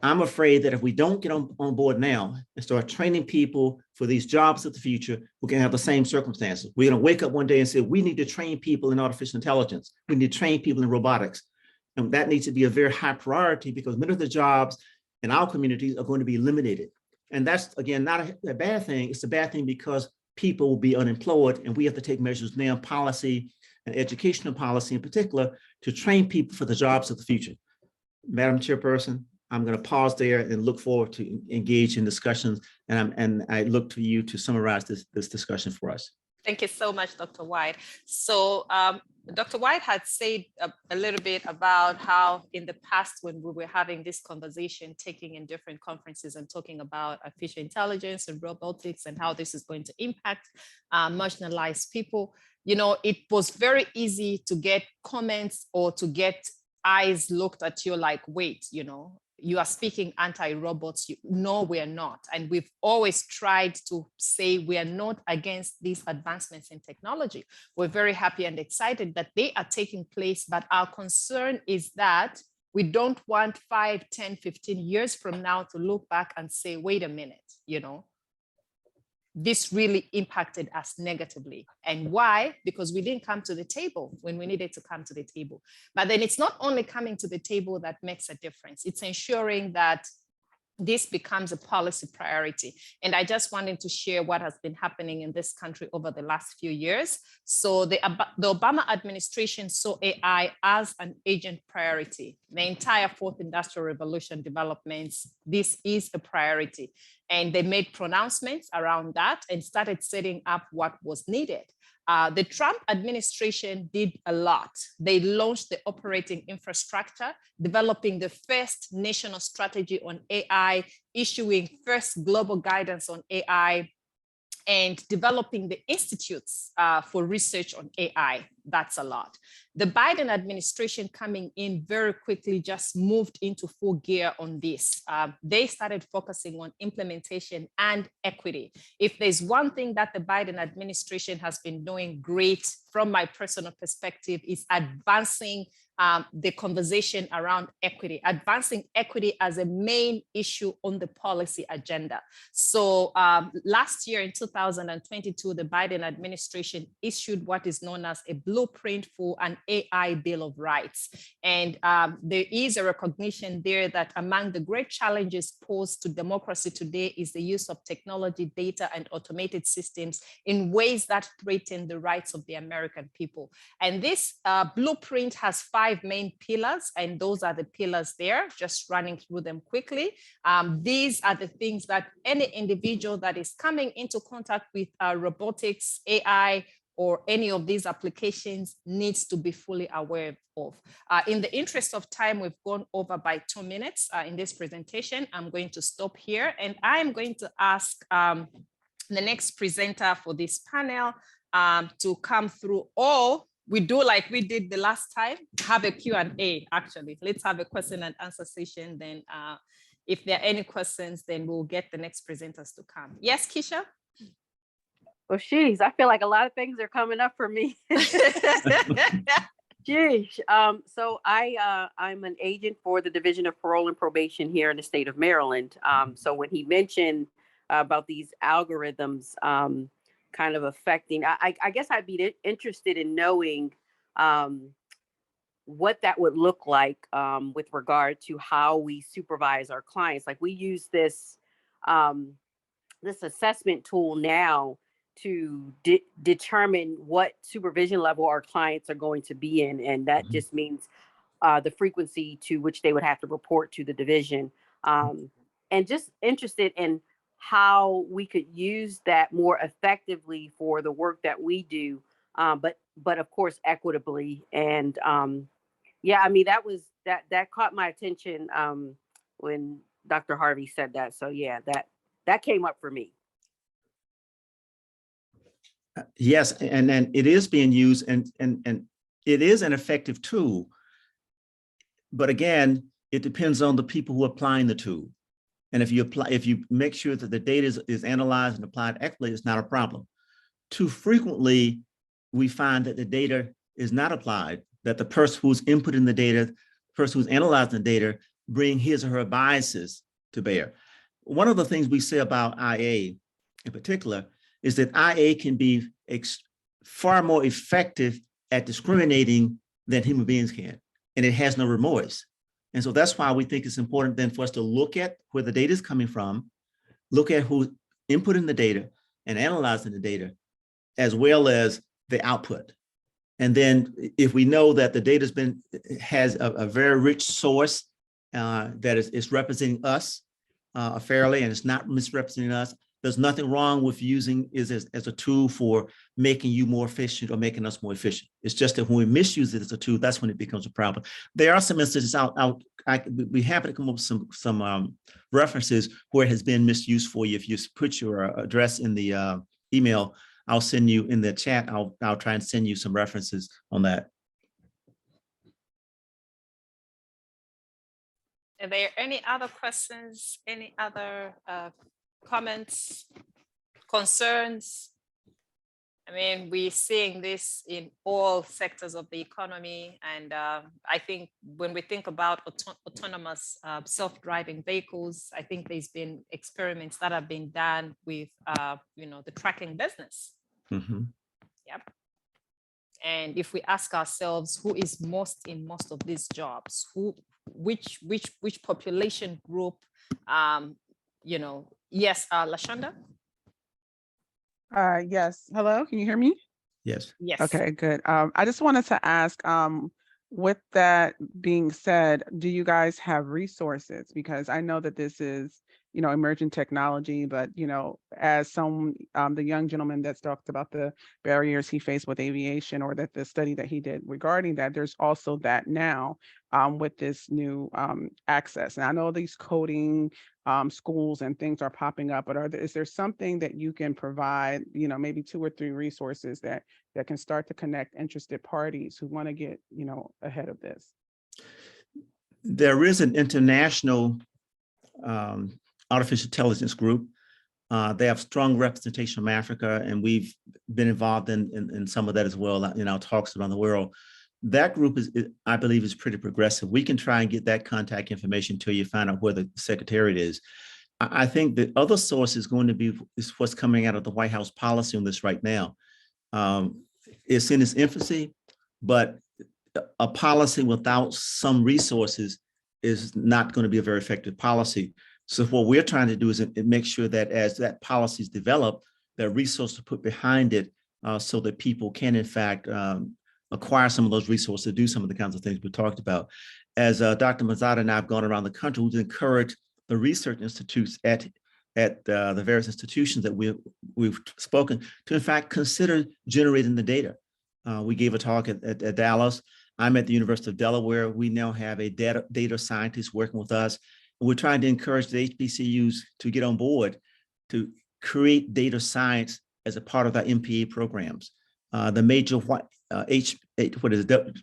I'm afraid that if we don't get on board now and start training people for these jobs of the future, we're going to have the same circumstances. We're going to wake up one day and say, we need to train people in artificial intelligence. We need to train people in robotics. And that needs to be a very high priority because many of the jobs in our communities are going to be eliminated. And that's, again, not a bad thing. It's a bad thing because people will be unemployed, and we have to take measures now, policy and educational policy in particular, to train people for the jobs of the future. Madam Chairperson, I'm going to pause there and look forward to engage in discussions. And I look to you to summarize this discussion for us.
Thank you so much, Dr. White. So Dr. White had said a little bit about how in the past, when we were having this conversation, taking in different conferences and talking about artificial intelligence and robotics and how this is going to impact marginalized people, you know, it was very easy to get comments or to get eyes looked at you like, wait, you know, you are speaking anti-robots. No, we're not. And we've always tried to say we are not against these advancements in technology. We're very happy and excited that they are taking place, but our concern is that we don't want 5, 10, 15 years from now to look back and say, wait a minute, you know, this really impacted us negatively. And why? Because we didn't come to the table when we needed to come to the table. But then it's not only coming to the table that makes a difference. It's ensuring that this becomes a policy priority. And I just wanted to share what has been happening in this country over the last few years. So the Obama administration saw AI as an agent priority. The entire fourth industrial revolution developments, this is a priority. And they made pronouncements around that and started setting up what was needed. The Trump administration did a lot. They launched the operating infrastructure, developing the first national strategy on AI, issuing first global guidance on AI, and developing the institutes for research on AI. That's a lot. The Biden administration coming in very quickly just moved into full gear on this. They started focusing on implementation and equity. If there's one thing that the Biden administration has been doing great from my personal perspective is advancing the conversation around equity, advancing equity as a main issue on the policy agenda. So last year in 2022, the Biden administration issued what is known as a blueprint for an AI Bill of Rights. And there is a recognition there that among the great challenges posed to democracy today is the use of technology, data, and automated systems in ways that threaten the rights of the American people. And this blueprint has 5 main pillars, and those are the pillars there, just running through them quickly. These are the things that any individual that is coming into contact with robotics, AI, or any of these applications needs to be fully aware of. In the interest of time, we've gone over by 2 minutes in this presentation. I'm going to stop here, and I'm going to ask the next presenter for this panel to come through, or we do like we did the last time, have a Q&A actually. Let's have a question and answer session. Then if there are any questions, then we'll get the next presenters to come. Yes, Keisha?
Well, geez, I feel like a lot of things are coming up for me. Geez. So I'm an agent for the Division of Parole and Probation here in the state of Maryland. So when he mentioned about these algorithms kind of affecting, I guess I'd be interested in knowing what that would look like with regard to how we supervise our clients. Like we use this this assessment tool now to determine what supervision level our clients are going to be in. And that just means the frequency to which they would have to report to the division. And just interested in how we could use that more effectively for the work that we do, but of course, equitably. And yeah, I mean, that caught my attention when Dr. Harvey said that. So yeah, that came up for me.
Yes, and it is being used, and it is an effective tool. But again, it depends on the people who are applying the tool. And if you make sure that the data is analyzed and applied equitably, it's not a problem. Too frequently, we find that the data is not applied, that the person who's inputting the data, the person who's analyzing the data, bring his or her biases to bear. One of the things we say about IA in particular is that IA can be far more effective at discriminating than human beings can, and it has no remorse. And so that's why we think it's important then for us to look at where the data is coming from, look at who's inputting the data and analyzing the data, as well as the output. And then if we know that the data has a very rich source that is representing us fairly, and it's not misrepresenting us, there's nothing wrong with using it as a tool for making you more efficient or making us more efficient. It's just that when we misuse it as a tool, that's when it becomes a problem. There are some instances we happen to come up with some references where it has been misused for you. If you put your address in the email, I'll send you in the chat. I'll try and send you some references on that.
Are there any other questions? Any other comments, concerns? I mean, we're seeing this in all sectors of the economy. And I think when we think about autonomous self-driving vehicles, I think there's been experiments that have been done with, the tracking business.
Mm-hmm.
Yep. And if we ask ourselves, who is most in most of these jobs, which population group, yes, Lashonda?
Yes. Hello, can you hear me?
Yes.
Yes.
Okay, good. I just wanted to ask, with that being said, do you guys have resources? Because I know that this is, emerging technology, but, as the young gentleman that's talked about the barriers he faced with aviation, or that the study that he did regarding that, there's also that now with this new access. And I know these coding schools and things are popping up, but is there something that you can provide, maybe 2 or 3 resources that can start to connect interested parties who want to get, ahead of this?
There is an international artificial intelligence group. They have strong representation from Africa, and we've been involved in some of that as well in our talks around the world. That group I believe, is pretty progressive. We can try and get that contact information to you, find out where the secretariat is. I think the other source is what's coming out of the White House policy on this right now. It's in its infancy, but a policy without some resources is not going to be a very effective policy. So what we're trying to do is make sure that as that policy is developed, there are resources to put behind it so that people can, in fact, acquire some of those resources to do some of the kinds of things we talked about. As Dr. Muzata and I have gone around the country, we've encouraged the research institutes at the various institutions that we've spoken to, in fact, consider generating the data. We gave a talk at Dallas. I'm at the University of Delaware. We now have a data scientist working with us. And we're trying to encourage the HBCUs to get on board to create data science as a part of their MPA programs. The major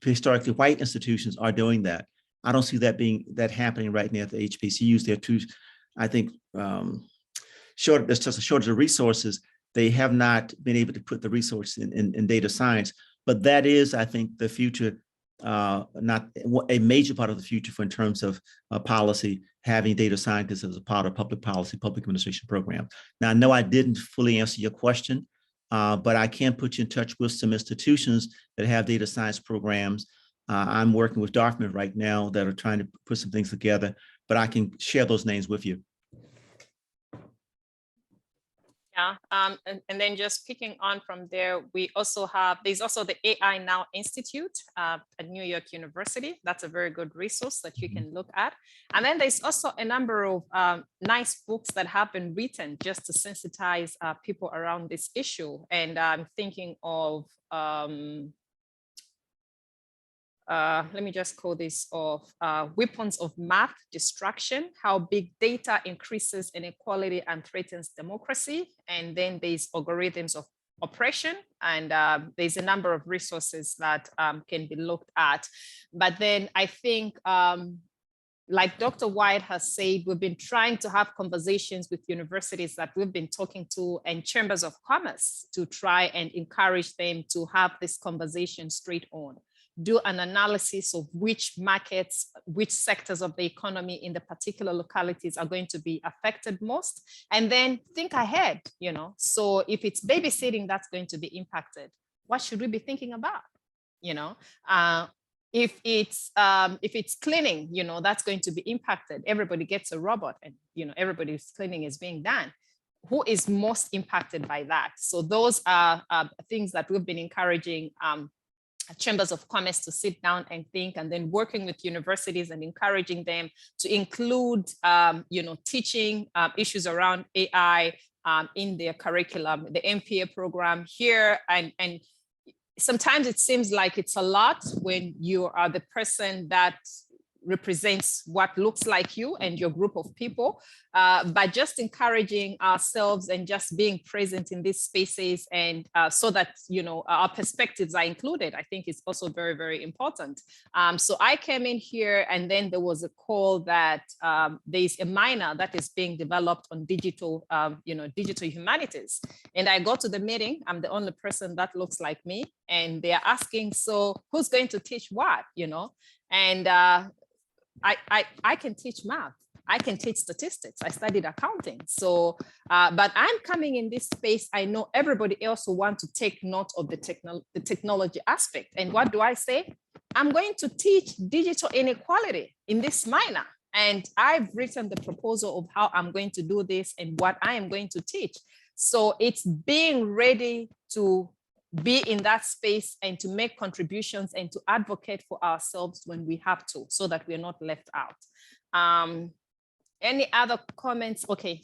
historically white institutions are doing that. I don't see that happening right now at the HBCUs. They're too, I think, there's just a shortage of resources. They have not been able to put the resources in data science, but that is, I think, the future not a major part of the future for in terms of policy, having data scientists as a part of public policy, public administration program. Now, I know I didn't fully answer your question, but I can put you in touch with some institutions that have data science programs. I'm working with Dartmouth right now that are trying to put some things together, but I can share those names with you.
Yeah, and then just picking on from there, there's also the AI Now Institute at New York University. That's a very good resource that you can look at. And then there's also a number of nice books that have been written just to sensitize people around this issue. And I'm thinking of, let me just call this off, Weapons of Math Destruction, How Big Data Increases Inequality and Threatens Democracy. And then there's Algorithms of Oppression. And there's a number of resources that can be looked at. But then I think, like Dr. White has said, we've been trying to have conversations with universities that we've been talking to and chambers of commerce to try and encourage them to have this conversation straight on. Do an analysis of which markets, which sectors of the economy in the particular localities are going to be affected most, and then think ahead, you know. So if it's babysitting that's going to be impacted, what should we be thinking about, you know? If it's cleaning, you know, that's going to be impacted. Everybody gets a robot and, you know, everybody's cleaning is being done. Who is most impacted by that? So those are things that we've been encouraging chambers of commerce to sit down and think, and then working with universities and encouraging them to include, you know, teaching issues around AI in their curriculum, the MPA program here. And sometimes it seems like it's a lot when you are the person that represents what looks like you and your group of people, but just encouraging ourselves and just being present in these spaces, and so that, you know, our perspectives are included, I think is also very, very important. So I came in here, and then there was a call that there's a minor that is being developed on digital, you know, digital humanities. And I go to the meeting, I'm the only person that looks like me, and they're asking, so who's going to teach what, you know? And I can teach math. I can teach statistics. I studied accounting. So, but I'm coming in this space. I know everybody else will want to take note of the technology aspect. And what do I say? I'm going to teach digital inequality in this minor. And I've written the proposal of how I'm going to do this and what I am going to teach. So it's being ready to be in that space and to make contributions and to advocate for ourselves when we have to, so that we're not left out. Any other comments? Okay,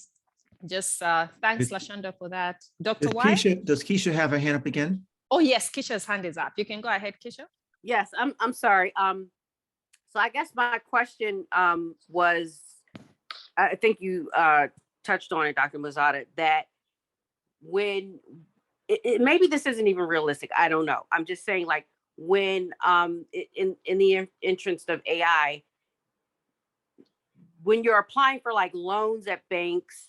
just thanks, Lashonda, for that. Dr. White?
Does Keisha have her hand up again?
Oh yes, Keisha's hand is up. You can go ahead, Keisha.
Yes, I'm sorry. So I guess my question was, I think you touched on it, Dr. Muzata, that when maybe this isn't even realistic. I don't know. I'm just saying, like, when in the entrance of AI, when you're applying for like loans at banks,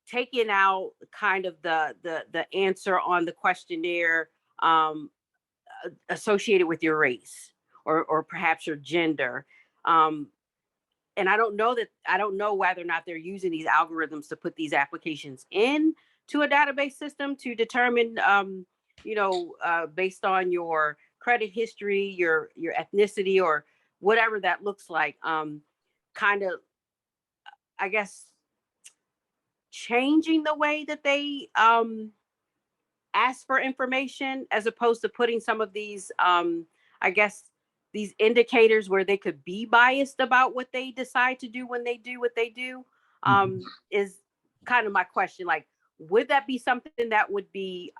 taking out kind of the answer on the questionnaire associated with your race or perhaps your gender. And I don't know whether or not they're using these algorithms to put these applications in to a database system to determine, you know, based on your credit history, your ethnicity, or whatever that looks like, kind of, I guess, changing the way that they ask for information, as opposed to putting some of these, I guess, these indicators where they could be biased about what they decide to do when they do what they do, is kind of my question. Like, would that be something that would be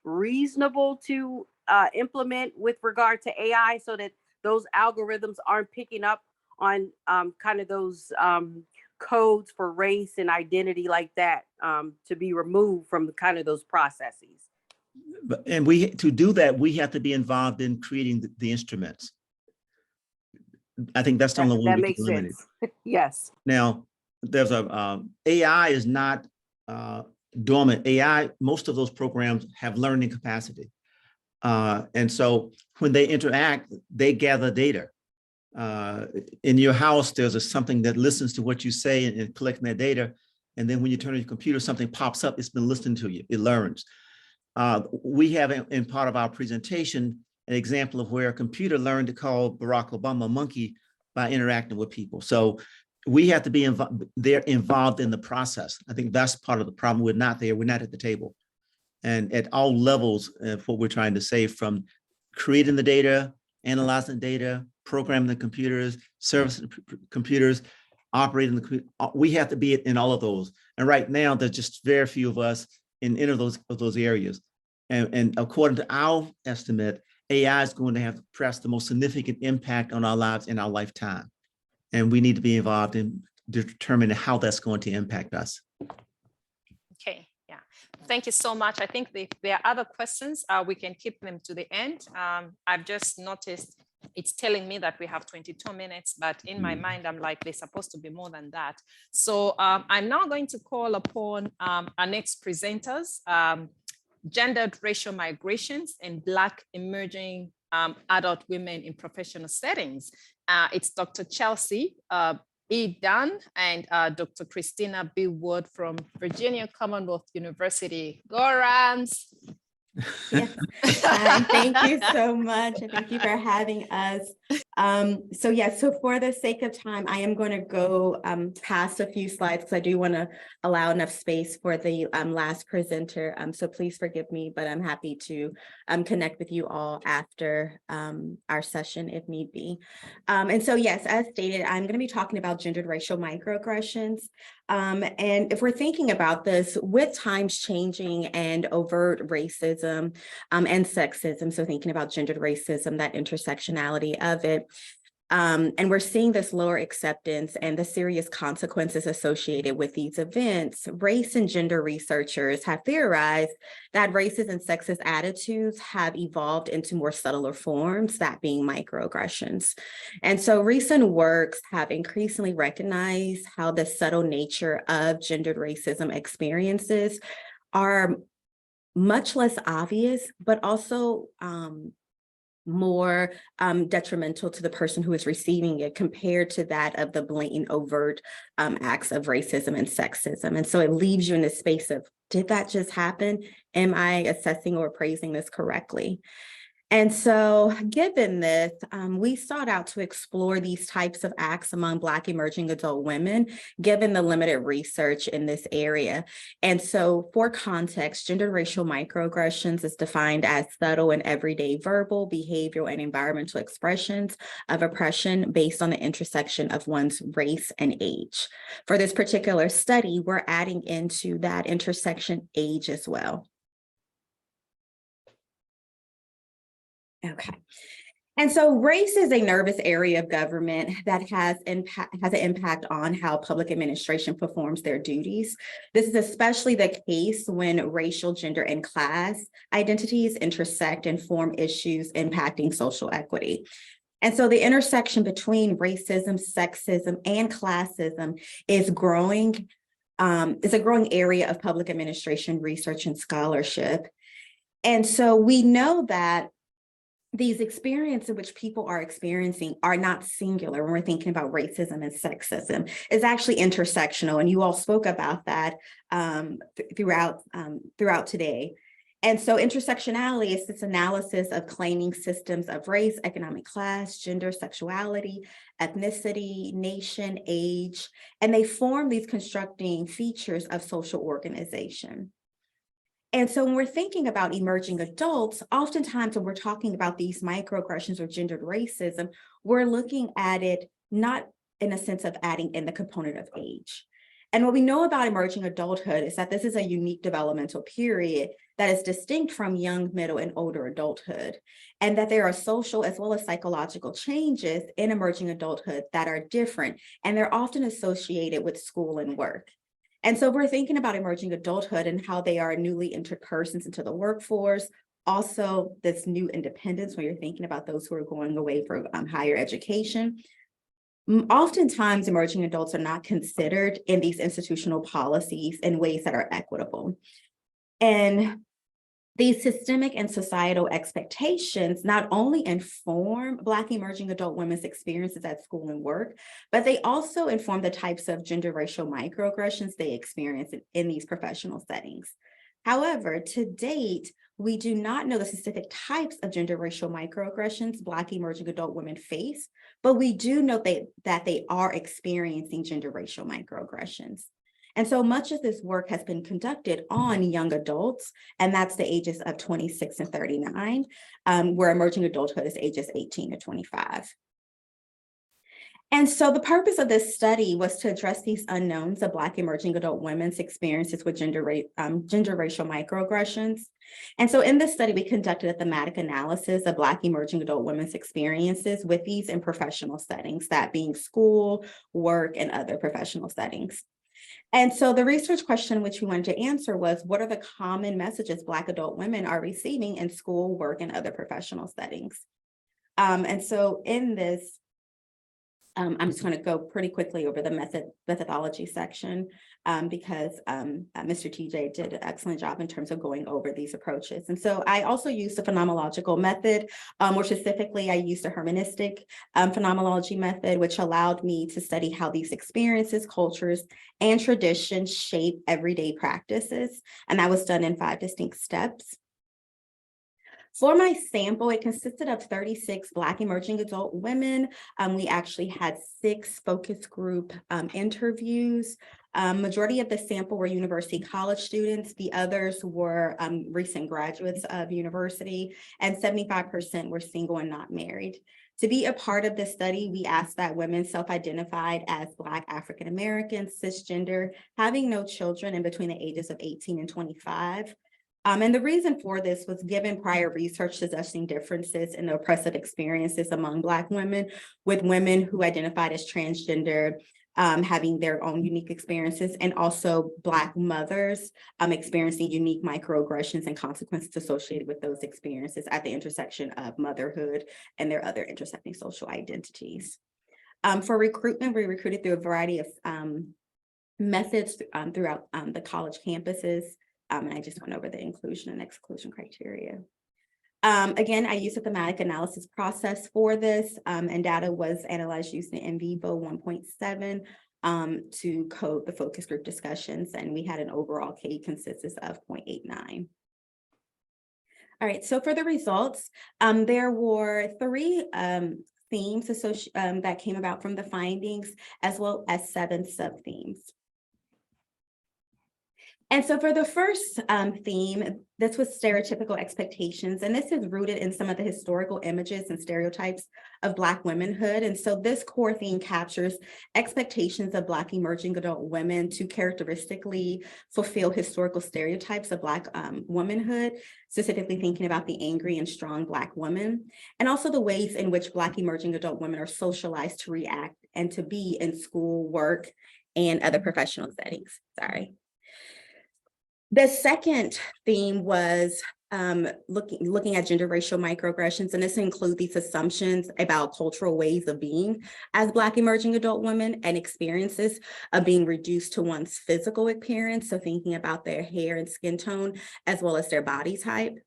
reasonable to implement with regard to AI, so that those algorithms aren't picking up on kind of those codes for race and identity like that, to be removed from kind of those processes?
And to do that, we have to be involved in creating the instruments. I think that's the only way we can eliminate it.
Yes.
Now, there's AI is not dormant. AI, most of those programs have learning capacity. And so when they interact, they gather data. In your house, there's something that listens to what you say and collecting that data. And then when you turn on your computer, something pops up, it's been listening to you, it learns. We have in part of our presentation, an example of where a computer learned to call Barack Obama a monkey by interacting with people. So we have to be involved in the process. I think that's part of the problem. We're not there, we're not at the table. And at all levels of what we're trying to say, from creating the data, analyzing the data, programming the computers, servicing the computers, operating the computer, we have to be in all of those. And right now, there's just very few of us in any of those areas. And according to our estimate, AI is going to have perhaps the most significant impact on our lives in our lifetime. And we need to be involved in determining how that's going to impact us.
Okay, yeah. Thank you so much. I think if there are other questions, we can keep them to the end. I've just noticed it's telling me that we have 22 minutes, but in my mind, I'm like, there's supposed to be more than that. So I'm now going to call upon our next presenters, gendered racial migrations and Black emerging adult women in professional settings. It's Dr. Chelsie E. Dunn and Dr. Kristina B. Wood from Virginia Commonwealth University. Go Rams!
Yes. Hi, thank you so much. And thank you for having us. So for the sake of time, I am going to go past a few slides because I do want to allow enough space for the last presenter. So please forgive me, but I'm happy to connect with you all after our session if need be. And so, yes, as stated, I'm going to be talking about gendered racial microaggressions. And if we're thinking about this, with times changing and overt racism and sexism, so thinking about gendered racism, that intersectionality of it, and we're seeing this lower acceptance and the serious consequences associated with these events, race and gender researchers have theorized that racist and sexist attitudes have evolved into more subtler forms, that being microaggressions. And so recent works have increasingly recognized how the subtle nature of gendered racism experiences are much less obvious, but also more detrimental to the person who is receiving it compared to that of the blatant overt acts of racism and sexism. And so it leaves you in the space of, did that just happen? Am I assessing or appraising this correctly? And so given this, we sought out to explore these types of acts among Black emerging adult women, given the limited research in this area. And so for context, gendered racial microaggressions is defined as subtle and everyday verbal, behavioral, and environmental expressions of oppression based on the intersection of one's race and age. For this particular study, we're adding into that intersection age as well. Okay. And so race is a nervous area of government that has an impact on how public administration performs their duties. This is especially the case when racial, gender, and class identities intersect and form issues impacting social equity. And so the intersection between racism, sexism, and classism is growing. Is a growing area of public administration research and scholarship. And so we know that these experiences which people are experiencing are not singular when we're thinking about racism and sexism. It's actually intersectional, and you all spoke about that throughout today. And so intersectionality is this analysis of claiming systems of race, economic class, gender, sexuality, ethnicity, nation, age, and they form these constructing features of social organization. And so when we're thinking about emerging adults, oftentimes when we're talking about these microaggressions or gendered racism, we're looking at it not in a sense of adding in the component of age. And what we know about emerging adulthood is that this is a unique developmental period that is distinct from young, middle, and older adulthood, and that there are social as well as psychological changes in emerging adulthood that are different, and they're often associated with school and work. And so we're thinking about emerging adulthood and how they are newly entered persons into the workforce, also this new independence when you're thinking about those who are going away for higher education. Oftentimes, emerging adults are not considered in these institutional policies in ways that are equitable. And These systemic and societal expectations not only inform Black emerging adult women's experiences at school and work, but they also inform the types of gender racial microaggressions they experience in these professional settings. However, to date, we do not know the specific types of gender racial microaggressions Black emerging adult women face, but we do know that they are experiencing gender racial microaggressions. And so much of this work has been conducted on young adults, and that's the ages of 26 and 39, where emerging adulthood is ages 18 to 25. And so the purpose of this study was to address these unknowns of Black emerging adult women's experiences with gender racial microaggressions. And so in this study, we conducted a thematic analysis of Black emerging adult women's experiences with these in professional settings, that being school, work, and other professional settings. And so the research question which we wanted to answer was, what are the common messages Black adult women are receiving in school, work, and other professional settings? And so in this, I'm just going to go pretty quickly over the methodology section because Mr. TJ did an excellent job in terms of going over these approaches. And so I also used the phenomenological method, more specifically, I used a hermeneutic phenomenology method, which allowed me to study how these experiences, cultures, and traditions shape everyday practices. And that was done in 5 distinct steps. For my sample, it consisted of 36 Black emerging adult women. We actually had 6 focus group interviews. Majority of the sample were university college students. The others were recent graduates of university, and 75% were single and not married. To be a part of this study, we asked that women self-identified as Black African American, cisgender, having no children in between the ages of 18 and 25. And the reason for this was given prior research suggesting differences in the oppressive experiences among Black women, with women who identified as transgender having their own unique experiences, and also Black mothers experiencing unique microaggressions and consequences associated with those experiences at the intersection of motherhood and their other intersecting social identities. For recruitment, we recruited through a variety of methods throughout the college campuses. And I just went over the inclusion and exclusion criteria. Again, I used a thematic analysis process for this, and data was analyzed using in vivo 1.7 to code the focus group discussions, and we had an overall K consensus of 0.89. All right, so for the results, there were 3 themes that came about from the findings, as well as 7 sub-themes. And so for the first theme, this was stereotypical expectations, and this is rooted in some of the historical images and stereotypes of Black womanhood. And so this core theme captures expectations of Black emerging adult women to characteristically fulfill historical stereotypes of Black womanhood, specifically thinking about the angry and strong Black woman, and also the ways in which Black emerging adult women are socialized to react and to be in school, work, and other professional settings. Sorry. The second theme was looking at gender racial microaggressions, and this includes these assumptions about cultural ways of being as Black emerging adult women and experiences of being reduced to one's physical appearance, so thinking about their hair and skin tone, as well as their body type.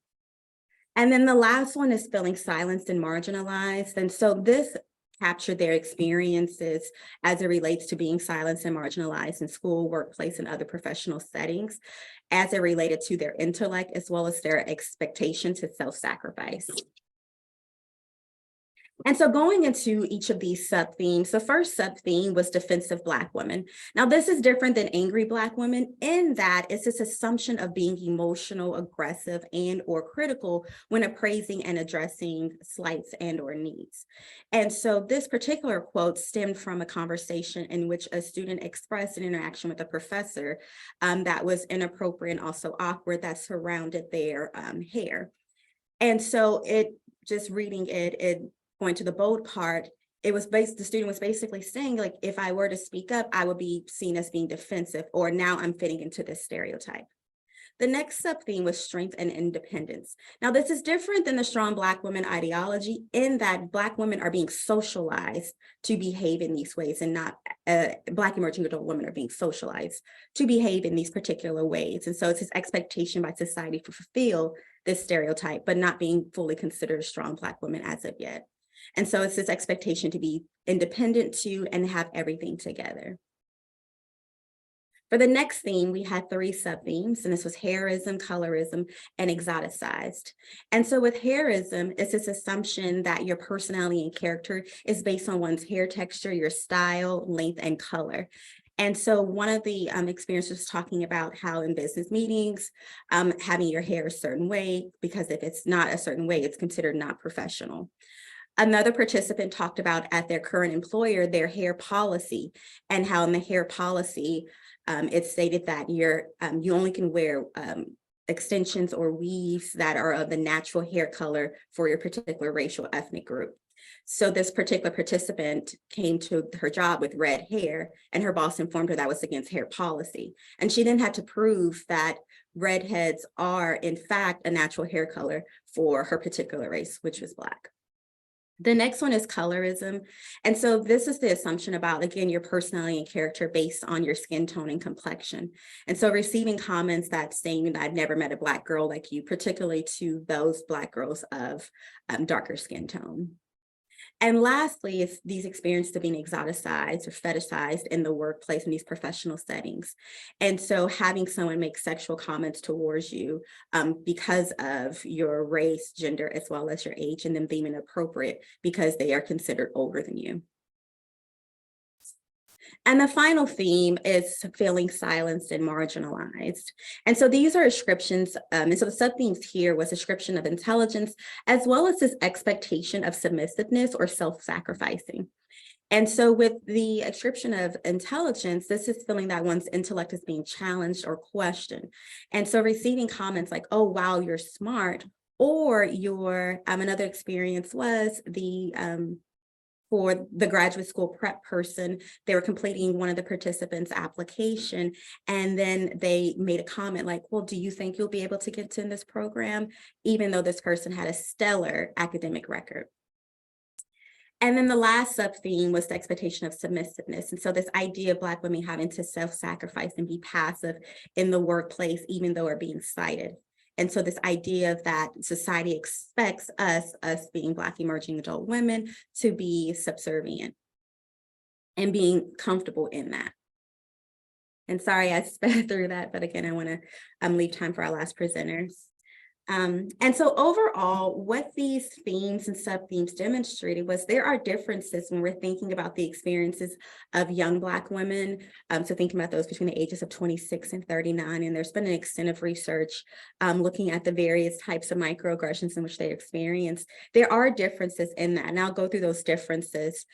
And then the last one is feeling silenced and marginalized. And so this captured their experiences as it relates to being silenced and marginalized in school, workplace, and other professional settings, as it related to their intellect, as well as their expectation to self-sacrifice. And so going into each of these sub-themes, the first sub-theme was defensive Black women. Now, this is different than angry Black women in that it's this assumption of being emotional, aggressive, and or critical when appraising and addressing slights and or needs. And so this particular quote stemmed from a conversation in which a student expressed an interaction with a professor that was inappropriate and also awkward that surrounded their hair. And so just reading it, going to the bold part, the student was basically saying, like, if I were to speak up, I would be seen as being defensive, or now I'm fitting into this stereotype. The next sub-theme was strength and independence. Now, this is different than the strong Black women ideology in that Black women are being socialized to behave in these ways, and not Black emerging adult women are being socialized to behave in these particular ways. And so it's this expectation by society to fulfill this stereotype, but not being fully considered a strong Black woman as of yet. And so it's this expectation to be independent to and have everything together. For the next theme, we had 3 sub-themes, and this was hairism, colorism, and exoticized. And so with hairism, it's this assumption that your personality and character is based on one's hair texture, your style, length, and color. And so one of the experiences was talking about how in business meetings, having your hair a certain way, because if it's not a certain way, it's considered not professional. Another participant talked about at their current employer, their hair policy, and how in the hair policy, it stated that you only can wear extensions or weaves that are of the natural hair color for your particular racial ethnic group. So this particular participant came to her job with red hair, and her boss informed her that was against hair policy. And she then had to prove that redheads are in fact a natural hair color for her particular race, which was Black. The next one is colorism. And so this is the assumption about, again, your personality and character based on your skin tone and complexion. And so receiving comments that saying that I've never met a Black girl like you, particularly to those Black girls of darker skin tone. And lastly, it's these experiences of being exoticized or fetishized in the workplace in these professional settings. And so having someone make sexual comments towards you because of your race, gender, as well as your age, and them being inappropriate because they are considered older than you. And the final theme is feeling silenced and marginalized. And so these are descriptions, and so the sub-themes here was description of intelligence, as well as this expectation of submissiveness or self-sacrificing. And so with the description of intelligence, this is feeling that one's intellect is being challenged or questioned. And so receiving comments like, oh, wow, you're smart, or your, another experience was for the graduate school prep person, they were completing one of the participants' application, and then they made a comment like, well, do you think you'll be able to get in this program, even though this person had a stellar academic record? And then the last sub-theme was the expectation of submissiveness. And so this idea of Black women having to self-sacrifice and be passive in the workplace, even though are being cited. And so this idea of that society expects us being Black emerging adult women, to be subservient and being comfortable in that. And sorry, I sped through that, but again, I want to leave time for our last presenters. And so overall, what these themes and sub-themes demonstrated was there are differences when we're thinking about the experiences of young Black women. So thinking about those between the ages of 26 and 39, and there's been an extensive research looking at the various types of microaggressions in which they experience. There are differences in that, and I'll go through those differences.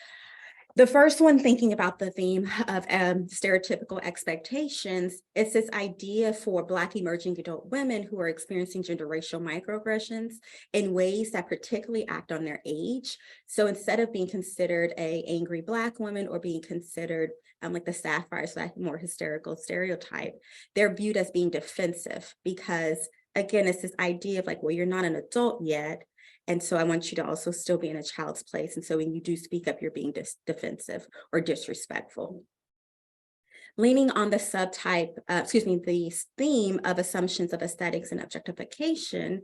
The first one, thinking about the theme of stereotypical expectations, it's this idea for Black emerging adult women who are experiencing gender racial microaggressions in ways that particularly act on their age. So instead of being considered an angry Black woman or being considered like the sapphire, so that more hysterical stereotype, they're viewed as being defensive because, again, it's this idea of like, well, you're not an adult yet. And so I want you to also still be in a child's place. And so when you do speak up, you're being defensive or disrespectful. Leaning on the the theme of assumptions of aesthetics and objectification,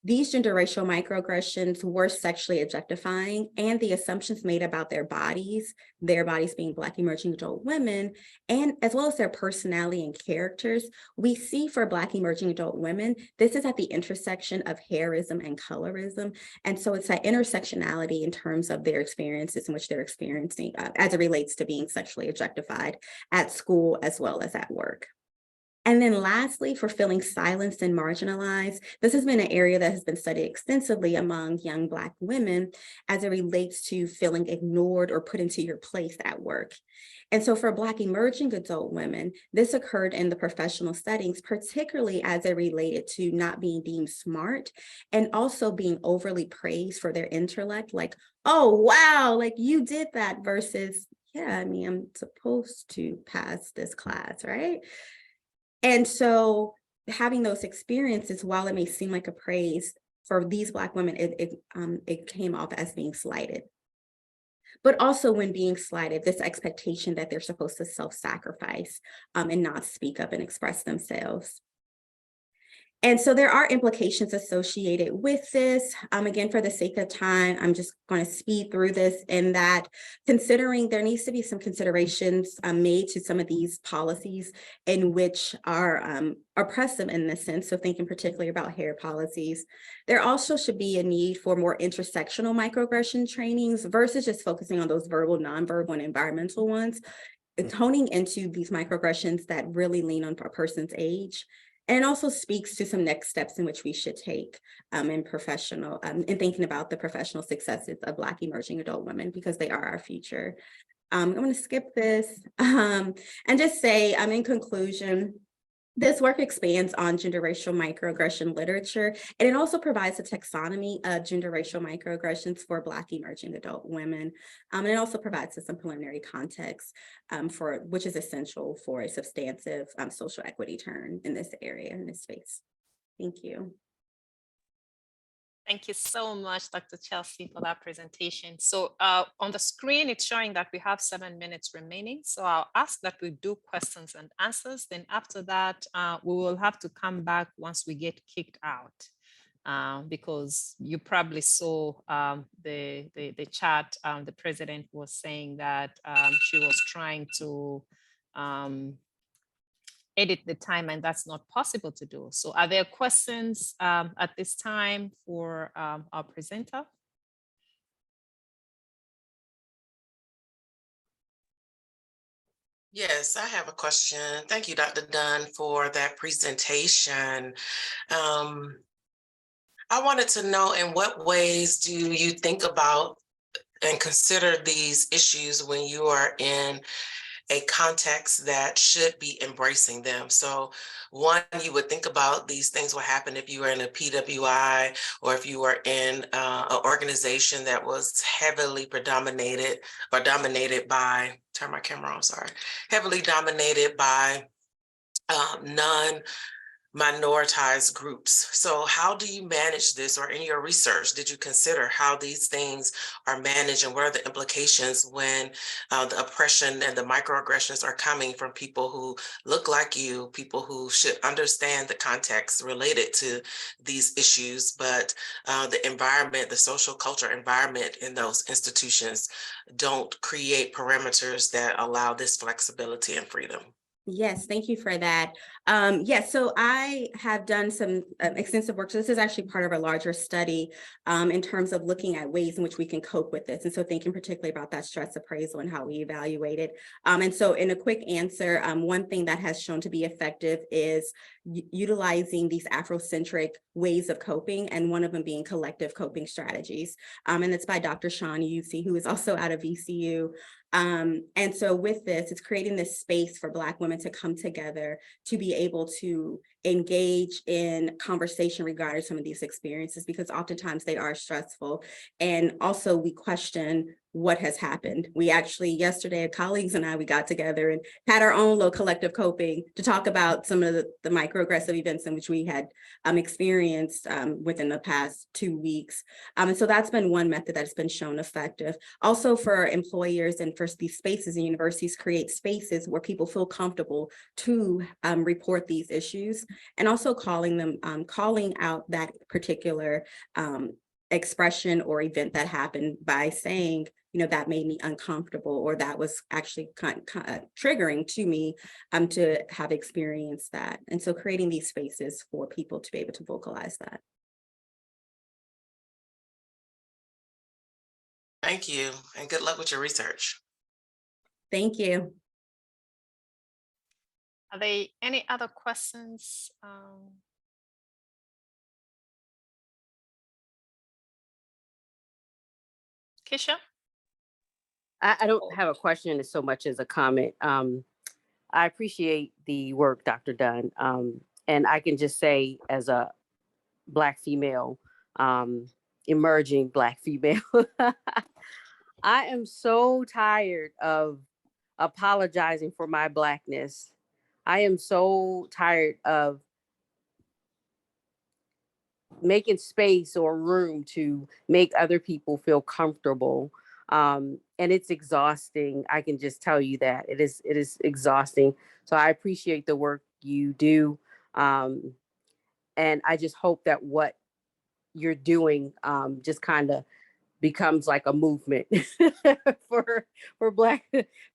these gender racial microaggressions were sexually objectifying, and the assumptions made about their bodies being Black emerging adult women, and as well as their personality and characters, we see for Black emerging adult women, this is at the intersection of hairism and colorism. And so it's that intersectionality in terms of their experiences in which they're experiencing as it relates to being sexually objectified at school as well as at work. And then lastly, for feeling silenced and marginalized, this has been an area that has been studied extensively among young Black women as it relates to feeling ignored or put into your place at work. And so for Black emerging adult women, this occurred in the professional settings, particularly as it related to not being deemed smart and also being overly praised for their intellect, like, oh, wow, like you did that, versus, yeah, I mean, I'm supposed to pass this class, right? And so having those experiences, while it may seem like a praise, for these Black women, it came off as being slighted. But also when being slighted, this expectation that they're supposed to self-sacrifice and not speak up and express themselves. And so there are implications associated with this. Again, for the sake of time, I'm just going to speed through this, in that considering there needs to be some considerations made to some of these policies in which are oppressive in this sense. So thinking particularly about hair policies. There also should be a need for more intersectional microaggression trainings versus just focusing on those verbal, nonverbal, and environmental ones, honing into these microaggressions that really lean on a person's age. And it also speaks to some next steps in which we should take in professional, in thinking about the professional successes of Black emerging adult women, because they are our future. I'm going to skip this and just say, in conclusion, this work expands on gender racial microaggression literature, and it also provides a taxonomy of gender racial microaggressions for Black emerging adult women. And it also provides us some preliminary context which is essential for a substantive social equity turn in this area, in this space. Thank you.
Thank you so much, Dr. Chelsie, for that presentation. So on the screen, it's showing that we have 7 minutes remaining. So I'll ask that we do questions and answers. Then after that, we will have to come back once we get kicked out, because you probably saw the chat. The president was saying that she was trying to edit the time, and that's not possible to do. So are there questions at this time for our presenter?
Yes, I have a question. Thank you, Dr. Dunn, for that presentation. I wanted to know, in what ways do you think about and consider these issues when you are in a context that should be embracing them? So one, you would think about these things will happen if you were in a PWI, or if you were in an organization that was heavily dominated by, turn my camera on, sorry, heavily dominated by non-minoritized groups. So how do you manage this, or in your research, did you consider how these things are managed, and what are the implications when the oppression and the microaggressions are coming from people who look like you, people who should understand the context related to these issues, but the environment, the social culture environment in those institutions don't create parameters that allow this flexibility and freedom?
Yes, thank you for that. Yes, so I have done some extensive work. So this is actually part of a larger study in terms of looking at ways in which we can cope with this. And so thinking particularly about that stress appraisal and how we evaluate it. And so in a quick answer, one thing that has shown to be effective is utilizing these Afrocentric ways of coping, and one of them being collective coping strategies. And it's by Dr. Sean Yusi, who is also out of VCU. And so with this, it's creating this space for Black women to come together to be able to engage in conversation regarding some of these experiences, because oftentimes they are stressful. And also we question what has happened. We actually, yesterday, colleagues and we got together and had our own little collective coping to talk about some of the microaggressive events in which we had experienced within the past 2 weeks. And so that's been one method that's been shown effective. Also for employers and for these spaces and universities, create spaces where people feel comfortable to report these issues, and also calling out that particular expression or event that happened by saying, that made me uncomfortable, or that was actually kind of triggering to me to have experienced that. And so creating these spaces for people to be able to vocalize that.
Thank you, and good luck with your research.
Thank you.
Are there any other questions? Keisha?
I don't have a question as so much as a comment. I appreciate the work, Dr. Dunn. And I can just say, as a Black female, emerging Black female, I am so tired of apologizing for my Blackness. I am so tired of making space or room to make other people feel comfortable. And it's exhausting. I can just tell you that it is exhausting. So I appreciate the work you do. And I just hope that what you're doing just kind of becomes like a movement for Black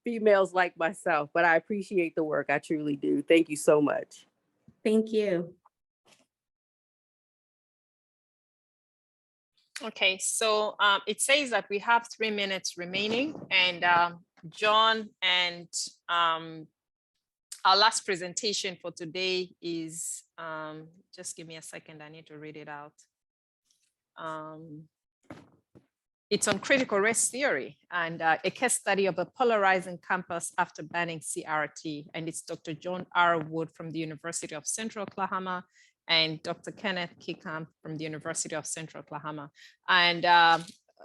females like myself. But I appreciate the work. I truly do. Thank you so much.
Thank you.
Okay, so it says that we have 3 minutes remaining, and John and our last presentation for today is, just give me a second, I need to read it out. It's on critical race theory and a case study of a polarizing campus after banning CRT. And it's Dr. John R. Wood from the University of Central Oklahoma and Dr. Kenneth Kickham from the University of Central Oklahoma. And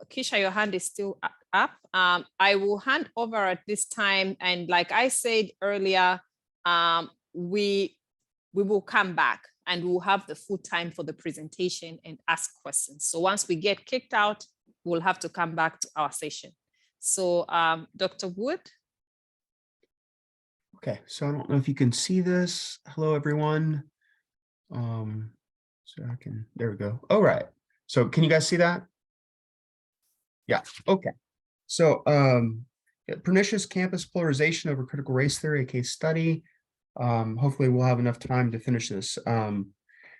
Keisha, your hand is still up. I will hand over at this time. And like I said earlier, we will come back and we'll have the full time for the presentation and ask questions. So once we get kicked out, we'll have to come back to our session. So Dr. Wood.
Okay, so I don't know if you can see this. Hello, everyone. So I can, there we go. All right. So can you guys see that? Yeah, okay. So pernicious campus polarization over critical race theory, a case study. Hopefully we'll have enough time to finish this.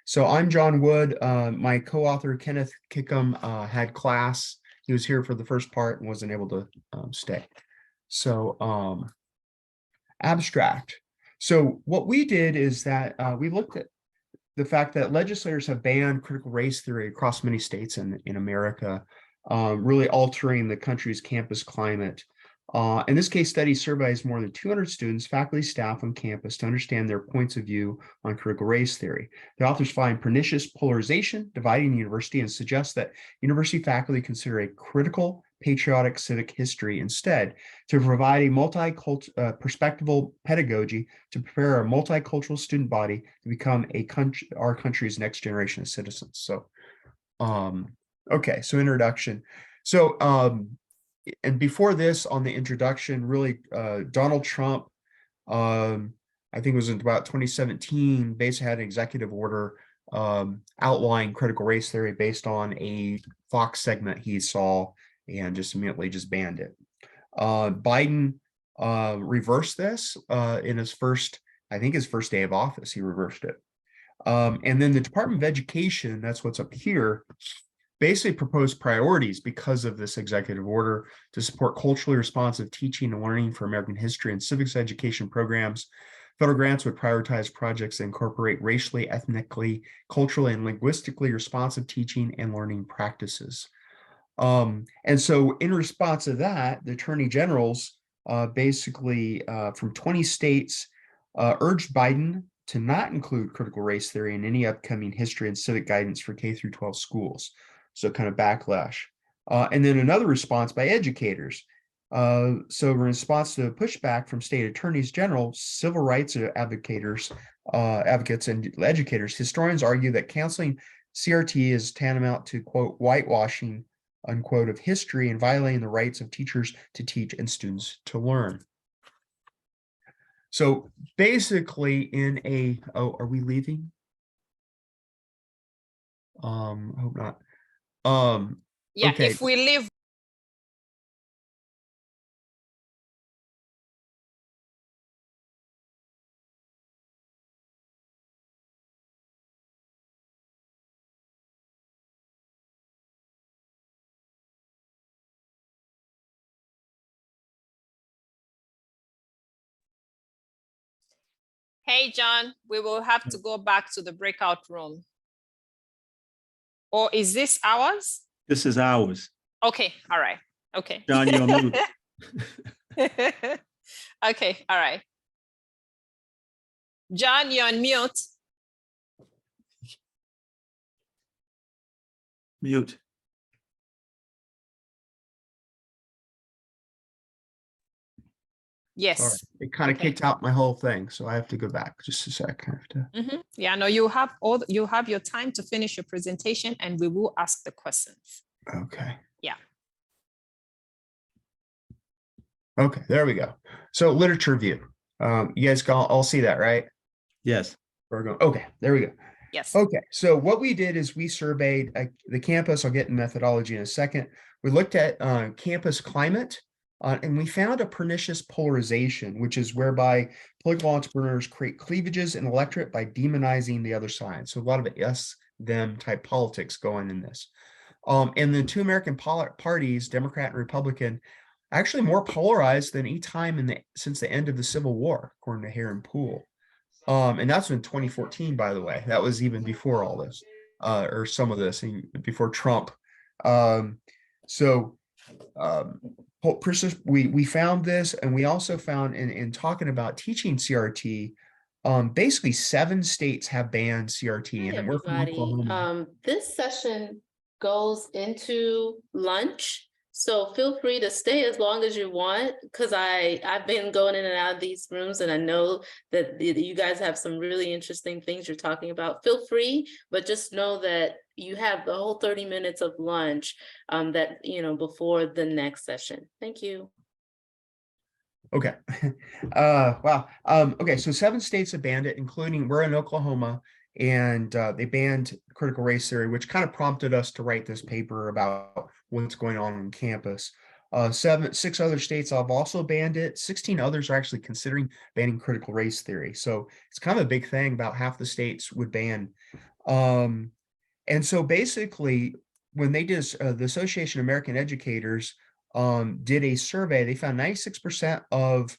So I'm John Wood. My co-author Kenneth Kickham had class. He was here for the first part and wasn't able to stay. So abstract. So what we did is that we looked at the fact that legislators have banned critical race theory across many states in America, really altering the country's campus climate. In this case study surveys more than 200 students, faculty, staff on campus to understand their points of view on critical race theory. The authors find pernicious polarization dividing the university and suggest that university faculty consider a critical patriotic civic history instead to provide a perspectival pedagogy to prepare a multicultural student body to become our country's next generation of citizens. So, okay, so introduction. So, and before this, on the introduction, really, Donald Trump, I think it was in about 2017, basically had an executive order outlining critical race theory based on a Fox segment he saw and just immediately just banned it. Biden reversed this in his first day of office, he reversed it. And then the Department of Education, that's what's up here, basically proposed priorities because of this executive order to support culturally responsive teaching and learning for American history and civics education programs. Federal grants would prioritize projects that incorporate racially, ethnically, culturally, and linguistically responsive teaching and learning practices. And so in response to that, the attorney generals basically from 20 states urged Biden to not include critical race theory in any upcoming history and civic guidance for K through 12 schools. So kind of backlash. And then another response by educators. So in response to pushback from state attorneys general, civil rights advocates and educators, historians argue that canceling CRT is tantamount to, quote, whitewashing, unquote, of history and violating the rights of teachers to teach and students to learn. So basically are we leaving? Hope not.
Yeah,
okay.
if we leave. Hey, John, we will have to go back to the breakout room. Or is this ours?
This is ours.
Okay, all right. Okay.
John, you're on mute.
Okay, all right. John, you're on mute.
Mute.
Yes.
All right. It kind of
Okay.
kicked out my whole thing, so I have to go back just a sec. I have to.
Yeah, no, you have your time to finish your presentation and we will ask the questions.
Okay.
Yeah.
Okay, there we go. So literature review. You guys can all see that, right?
Yes.
We're going. Okay, there we go.
Yes.
Okay, so what we did is we surveyed the campus. I'll get in methodology in a second. We looked at campus climate, and we found a pernicious polarization, which is whereby political entrepreneurs create cleavages in electorate by demonizing the other side. So a lot of us, them type politics going in this. And the two American parties, Democrat and Republican, actually more polarized than any time since the end of the Civil War, according to Hare and Poole. And that's in 2014, by the way. That was even before all this, or some of this, before Trump. We found this, and we also found in talking about teaching CRT, basically 7 states have banned CRT.
Hi,
And we're from
everybody.
Oklahoma.
This session goes into lunch, so feel free to stay as long as you want, because I've been going in and out of these rooms, and I know that you guys have some really interesting things you're talking about. Feel free, but just know that you have the whole 30 minutes of lunch before the next session. Thank you.
Okay. Wow. Okay, so 7 states have banned it, including we're in Oklahoma, and they banned critical race theory, which kind of prompted us to write this paper about what's going on campus. 6 other states have also banned it. 16 others are actually considering banning critical race theory. So it's kind of a big thing. About half the states would ban. And so basically, when they did the Association of American Educators did a survey, they found 96% of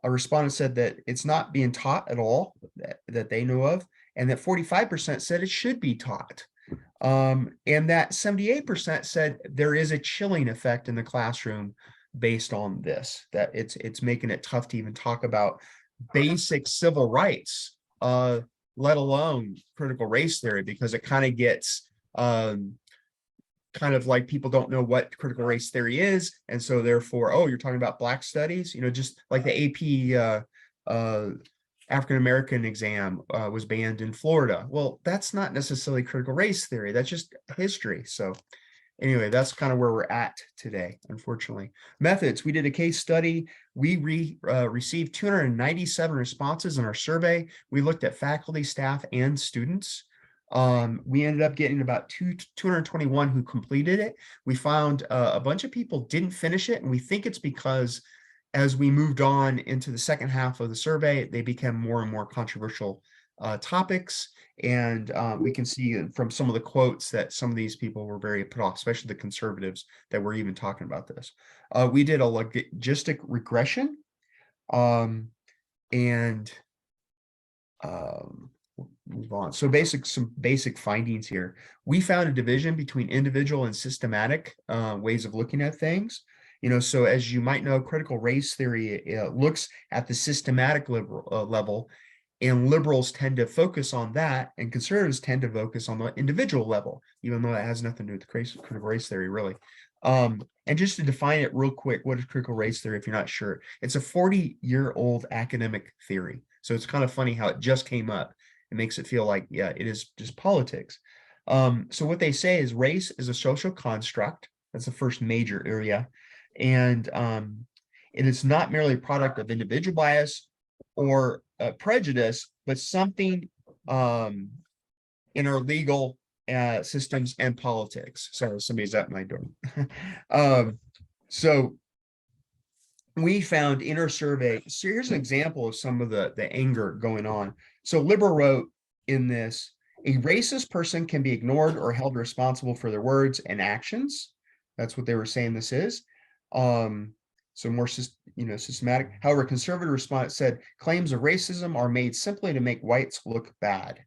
respondents said that it's not being taught at all that they know of, and that 45% said it should be taught. And that 78% said there is a chilling effect in the classroom based on this, that it's making it tough to even talk about basic civil rights, let alone critical race theory, because it kind of gets kind of like people don't know what critical race theory is, and so therefore, oh, you're talking about Black studies, just like the AP African American exam was banned in Florida. Well, that's not necessarily critical race theory, that's just history. So anyway, that's kind of where we're at today, unfortunately. Methods: we did a case study. We received 297 responses in our survey. We looked at faculty, staff, and students. We ended up getting about 221 who completed it. We found a bunch of people didn't finish it, and we think it's because as we moved on into the second half of the survey, they became more and more controversial topics. And we can see from some of the quotes that some of these people were very put off, especially the conservatives that were even talking about this. We did a logistic regression, move on. So some basic findings here. We found a division between individual and systematic ways of looking at things. So as you might know, critical race theory looks at the systematic level, and liberals tend to focus on that, and conservatives tend to focus on the individual level, even though that has nothing to do with critical race theory, really. And just to define it real quick, what is critical race theory, if you're not sure? It's a 40-year-old academic theory. So it's kind of funny how it just came up. It makes it feel like, yeah, it is just politics. So what they say is race is a social construct. That's the first major area. And it is not merely a product of individual bias or prejudice, but something in our legal systems and politics. Sorry, somebody's at my door. So we found in our survey, so here's an example of some of the anger going on. So liberal wrote in this: a racist person can be ignored or held responsible for their words and actions. That's what they were saying this is. So more systematic. However, conservative response said claims of racism are made simply to make whites look bad.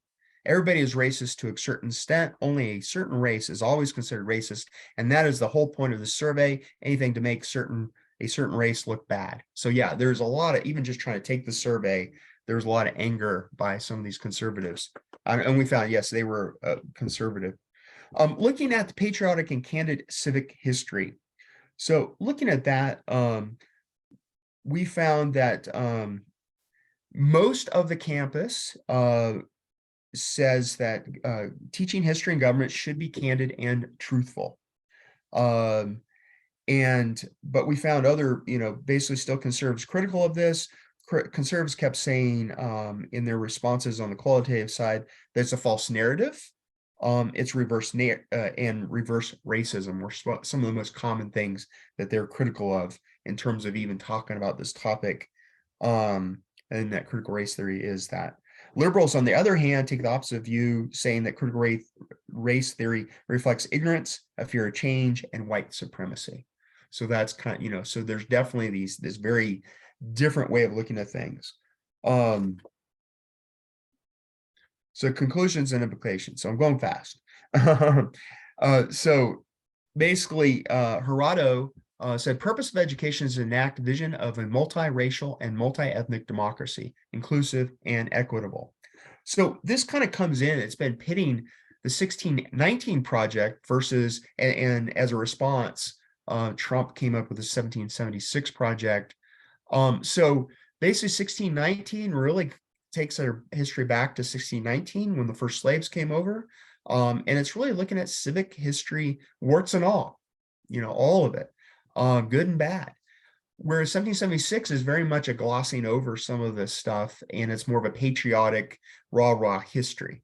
Everybody is racist to a certain extent. Only a certain race is always considered racist, and that is the whole point of the survey. Anything to make a certain race look bad. So yeah, there's a lot of, even just trying to take the survey, there's a lot of anger by some of these conservatives, and we found, yes, they were conservative. Looking at the patriotic and candid civic history. So looking at that, we found that most of the campus says that teaching history and government should be candid and truthful. But we found other, basically still conservatives critical of this. conservatives kept saying in their responses on the qualitative side that it's a false narrative. It's reverse and reverse racism were some of the most common things that they're critical of in terms of even talking about this topic. And that critical race theory is that. Liberals, on the other hand, take the opposite view, saying that critical race theory reflects ignorance, a fear of change, and white supremacy. So that's kind of, you know, so there's definitely this very different way of looking at things. So conclusions and implications. So I'm going fast. So basically, Gerardo said, purpose of education is to enact vision of a multiracial and multi-ethnic democracy, inclusive and equitable. So this kind of comes in, it's been pitting the 1619 project versus, and as a response, Trump came up with the 1776 project. So basically 1619 really takes our history back to 1619 when the first slaves came over. And it's really looking at civic history, warts and all, you know, all of it. Good and bad. Whereas 1776 is very much a glossing over some of this stuff, and it's more of a patriotic, raw history.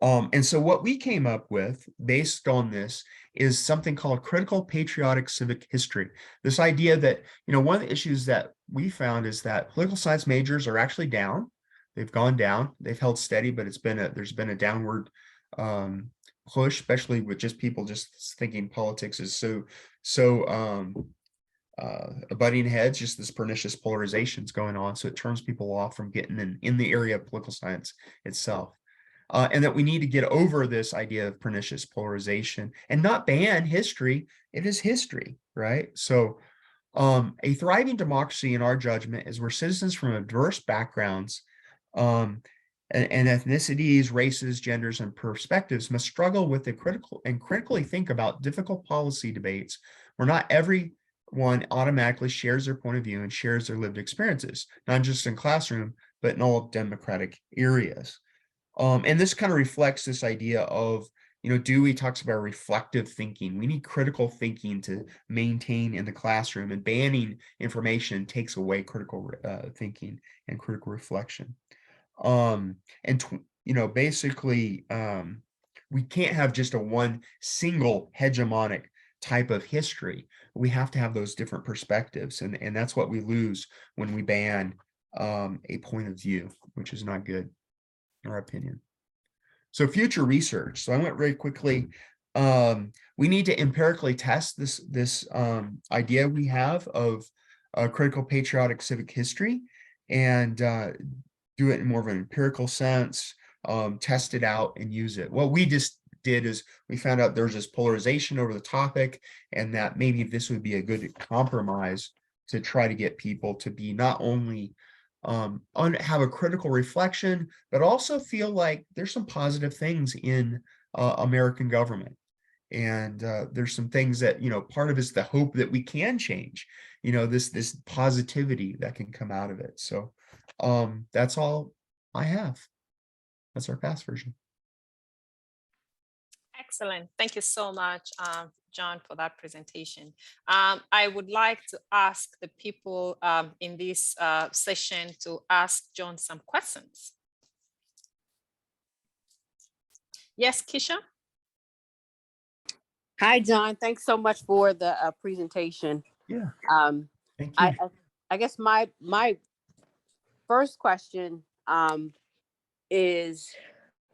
And so what we came up with based on this is something called critical patriotic civic history. This idea that, you know, one of the issues that we found is that political science majors are actually down. They've gone down. They've held steady, but there's been a downward push, especially with just people just thinking politics is so butting heads, just this pernicious polarizations going on. So it turns people off from getting in the area of political science itself. And that we need to get over this idea of pernicious polarization and not ban history. It is history, right? So a thriving democracy, in our judgment, is where citizens from diverse backgrounds and ethnicities, races, genders, and perspectives must struggle with the critically think about difficult policy debates where not everyone automatically shares their point of view and shares their lived experiences, not just in classroom, but in all democratic areas. And this kind of reflects this idea of, you know, Dewey talks about reflective thinking. We need critical thinking to maintain in the classroom, and banning information takes away critical thinking and critical reflection. You know, basically, we can't have just a one single hegemonic type of history. We have to have those different perspectives, and that's what we lose when we ban a point of view, which is not good, in our opinion. So future research. So I went very quickly. We need to empirically test this idea we have of critical patriotic civic history, and do it in more of an empirical sense, test it out and use it. What we just did is we found out there's this polarization over the topic, and that maybe this would be a good compromise to try to get people to be not only have a critical reflection, but also feel like there's some positive things in American government. And there's some things that, you know, part of it's the hope that we can change, you know, this positivity that can come out of it. So that's all I have. That's our past version.
Excellent. Thank you so much, John, for that presentation. I would like to ask the people in this session to ask John some questions. Yes, Keisha?
Hi, John. Thanks so much for the presentation.
Yeah. Thank you.
I guess my first question is,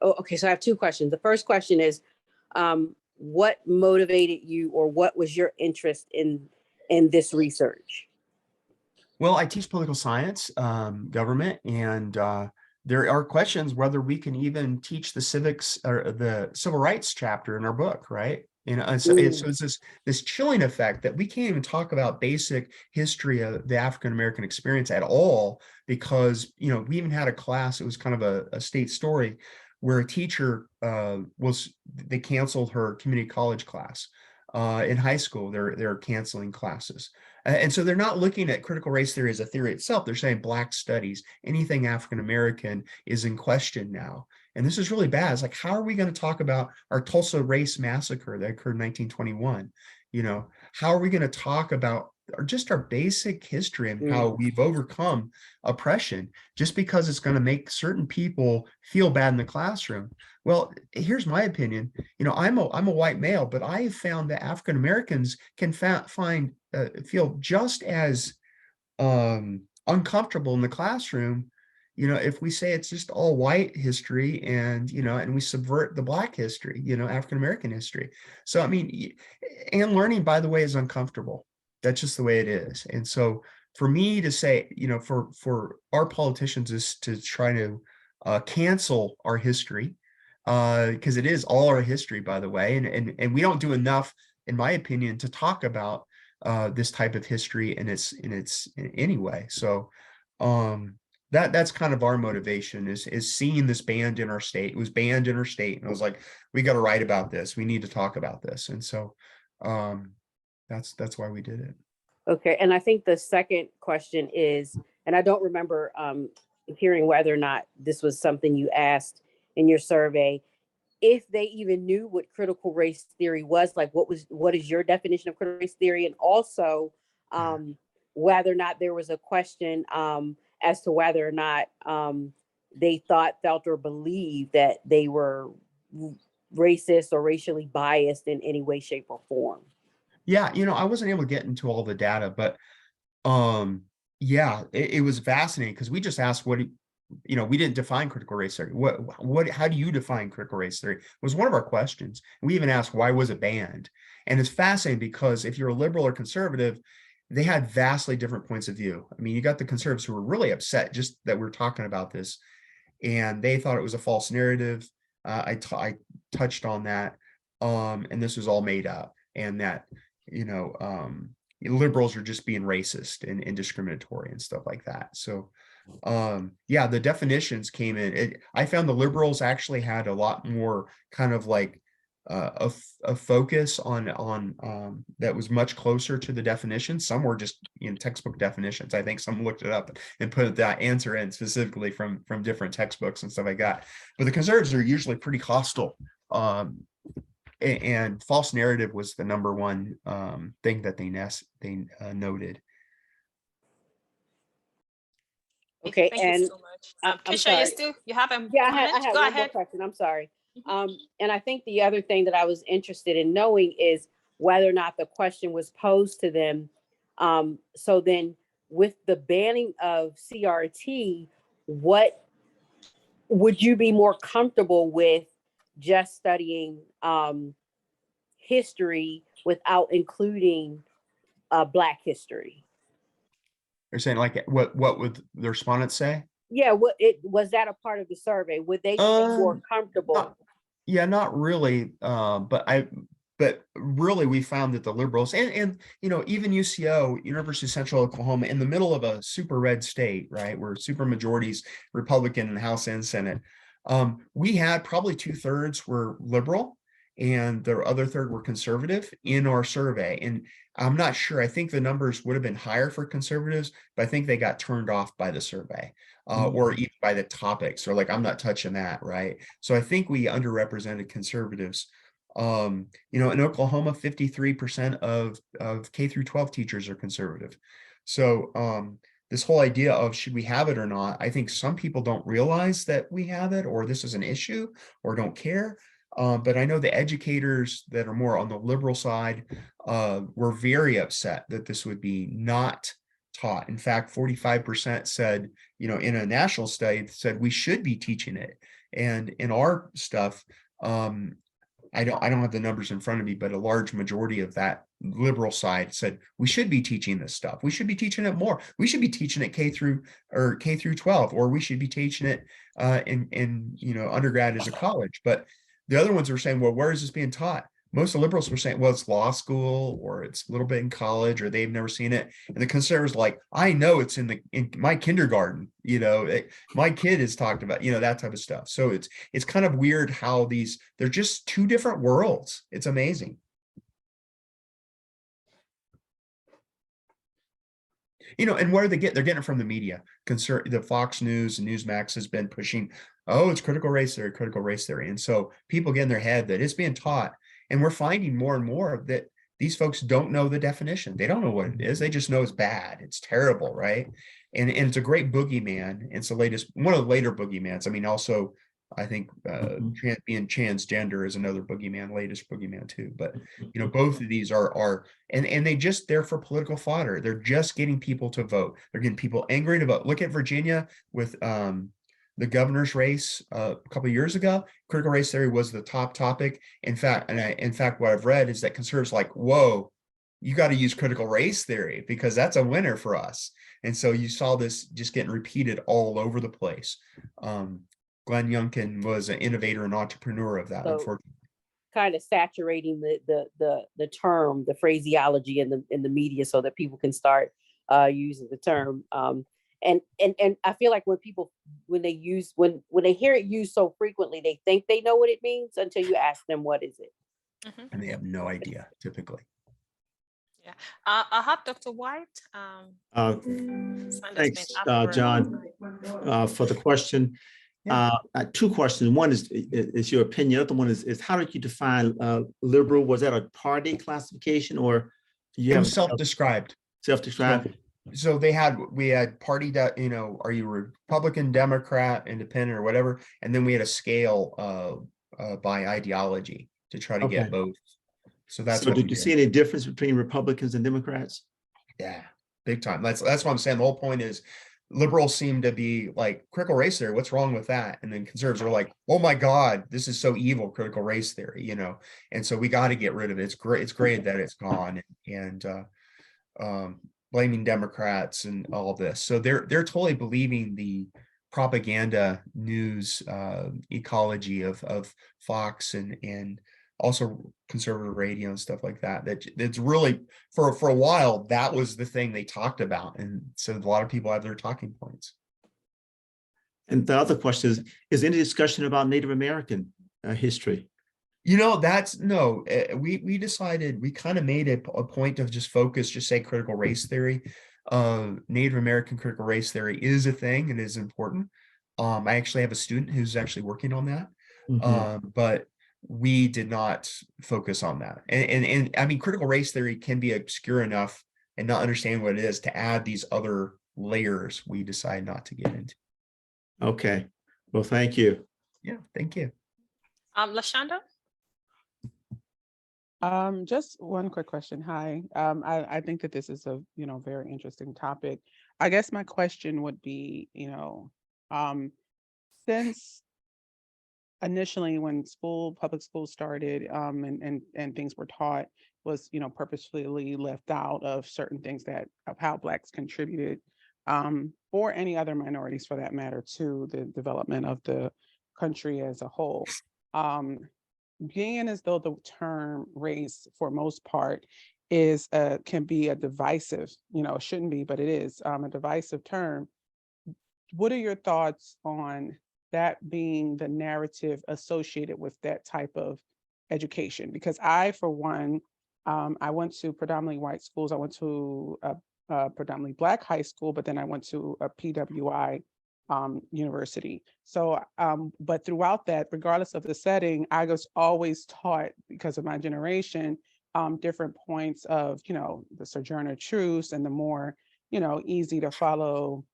okay, so I have two questions. The first question is, what motivated you, or what was your interest in this research?
Well, I teach political science, government, and there are questions whether we can even teach the civics or the civil rights chapter in our book, right? You know, and so it's this chilling effect that we can't even talk about basic history of the African American experience at all, because, you know, we even had a class, it was kind of a state story, where a teacher they canceled her community college class. In high school, they're canceling classes. And so they're not looking at critical race theory as a theory itself. They're saying Black studies, anything African-American is in question now. And this is really bad. It's like, how are we going to talk about our Tulsa race massacre that occurred in 1921? You know, how are we going to talk about just our basic history and how we've overcome oppression just because it's going to make certain people feel bad in the classroom. Well, here's my opinion. I'm a white male, but I have found that African Americans can feel just as uncomfortable in the classroom, if we say it's just all white history and we subvert the Black history, African American history. So I mean, and learning, by the way, is uncomfortable. That's just the way it is. And so for me to say, for our politicians is to try to cancel our history, because it is all our history, by the way, and we don't do enough, in my opinion, to talk about this type of history in its anyway. So that's kind of our motivation is seeing this banned in our state. It was banned in our state, and I was like, we got to write about this. We need to talk about this. And so that's why we did it.
Okay, and I think the second question is, and I don't remember hearing whether or not this was something you asked in your survey, if they even knew what critical race theory was, like what is your definition of critical race theory, and also whether or not there was a question as to whether or not they thought, felt, or believed that they were racist or racially biased in any way, shape, or form.
Yeah, I wasn't able to get into all the data, but yeah, it was fascinating because we just asked we didn't define critical race theory. How do you define critical race theory? It was one of our questions. We even asked, why was it banned? And it's fascinating because if you're a liberal or conservative, they had vastly different points of view. I mean, you got the conservatives who were really upset just that we're talking about this, and they thought it was a false narrative. I touched on that, and this was all made up, and that liberals are just being racist and discriminatory and stuff like that. So yeah, the definitions came in. I found the liberals actually had a lot more kind of like a focus on that was much closer to the definition. Some were just textbook definitions. I think some looked it up and put that answer in specifically from different textbooks and stuff like that. But the conservatives are usually pretty hostile. And false narrative was the number one thing that they noted.
Okay,
Thank
and
you so much.
I'm
Keisha,
sorry.
you have a
Yeah,
comment?
I have
Go
one more
ahead.
question. I'm sorry. And I think the other thing that I was interested in knowing is whether or not the question was posed to them. So then with the banning of CRT, what would you be more comfortable with just studying history without including Black history?
They're saying like, what would the respondents say?
Yeah, was that a part of the survey? Would they be more comfortable?
Not really. But really we found that the liberals and even UCO, University of Central Oklahoma, in the middle of a super red state, right, where super majorities Republican in the House and Senate, we had probably 2/3 were liberal and the other third were conservative in our survey. And I'm not sure, I think the numbers would have been higher for conservatives, but I think they got turned off by the survey or even by the topics, or like, I'm not touching that, right? So I think we underrepresented conservatives. In Oklahoma, 53% of K through 12 teachers are conservative. So this whole idea of should we have it or not, I think some people don't realize that we have it, or this is an issue, or don't care. But I know the educators that are more on the liberal side were very upset that this would be not taught. In fact, 45% said, in a national study, said we should be teaching it. And in our stuff, I don't have the numbers in front of me, but a large majority of that liberal side said we should be teaching this stuff. We should be teaching it more. We should be teaching it K through 12, or we should be teaching it in undergrad as a college. But the other ones were saying, well, where is this being taught? Most of the liberals were saying, well, it's law school, or it's a little bit in college, or they've never seen it. And the conservatives like, I know it's in my kindergarten, my kid has talked about, that type of stuff. So it's kind of weird how they're just two different worlds. It's amazing. And where they're getting it from the media. The Fox News and Newsmax has been pushing, oh, it's critical race theory. And so people get in their head that it's being taught. And we're finding more and more that these folks don't know the definition. They don't know what it is. They just know it's bad. It's terrible, right? And it's a great boogeyman. It's the latest, one of the later boogeymans. I mean, also, I think being transgender is another boogeyman, latest boogeyman too. But you know, both of these are and they just there for political fodder. They're just getting people to vote. They're getting people angry to vote. Look at Virginia with the governor's race a couple of years ago. Critical race theory was the top topic. In fact, what I've read is that conservatives are like, whoa, you got to use critical race theory because that's a winner for us. And so you saw this just getting repeated all over the place. Glenn Youngkin was an innovator and entrepreneur of that,
So,
unfortunately.
kind of saturating the term, the phraseology in the media so that people can start using the term. And I feel like when they hear it used so frequently, they think they know what it means until you ask them what is it.
And they have no idea typically.
Yeah, I'll have Dr. White.
Thanks, John, for the question. Two questions. One is your opinion. The other one is how did you define liberal? Was that a party classification or you
It
have
was self-described.
Self-described?
So we had party that, you know, are you Republican, Democrat, Independent, or whatever? And then we had a scale by ideology to try to get both. So that's
so
what
did you see any difference between Republicans and Democrats?
Yeah, big time. That's what I'm saying. The whole point is liberals seem to be like critical race theory. What's wrong with that? And then conservatives are like, oh my God, this is so evil, critical race theory, you know? And so we got to get rid of it. It's great. It's great that it's gone and blaming Democrats and all this. So they're totally believing the propaganda news ecology of Fox and also conservative radio and stuff like that. That's really for a while, that was the thing they talked about. And so a lot of people have their talking points.
And the other question is any discussion about Native American history?
You know, we decided, we kind of made a point of just focus, just say critical race theory. Native American critical race theory is a thing. It is important. I actually have a student who's actually working on that. But we did not focus on that. And I mean, critical race theory can be obscure enough and not understand what it is to add these other layers we decide not to get into.
Okay. Well, thank you.
Yeah, thank you.
LaShonda?
Just one quick question. Hi. I think that this is a, very interesting topic. I guess my question would be, since initially when public school started, and things were taught was, purposefully left out of certain things of how Blacks contributed, or any other minorities for that matter, to the development of the country as a whole. Being as though the term race for most part can be a divisive, it shouldn't be, but it is a divisive term. What are your thoughts on that being the narrative associated with that type of education? Because I, for one, I went to predominantly white schools. I went to a predominantly Black high school, but then I went to a PWI university. So, but throughout that, regardless of the setting, I was always taught, because of my generation, different points of, the Sojourner Truths and the more, easy to follow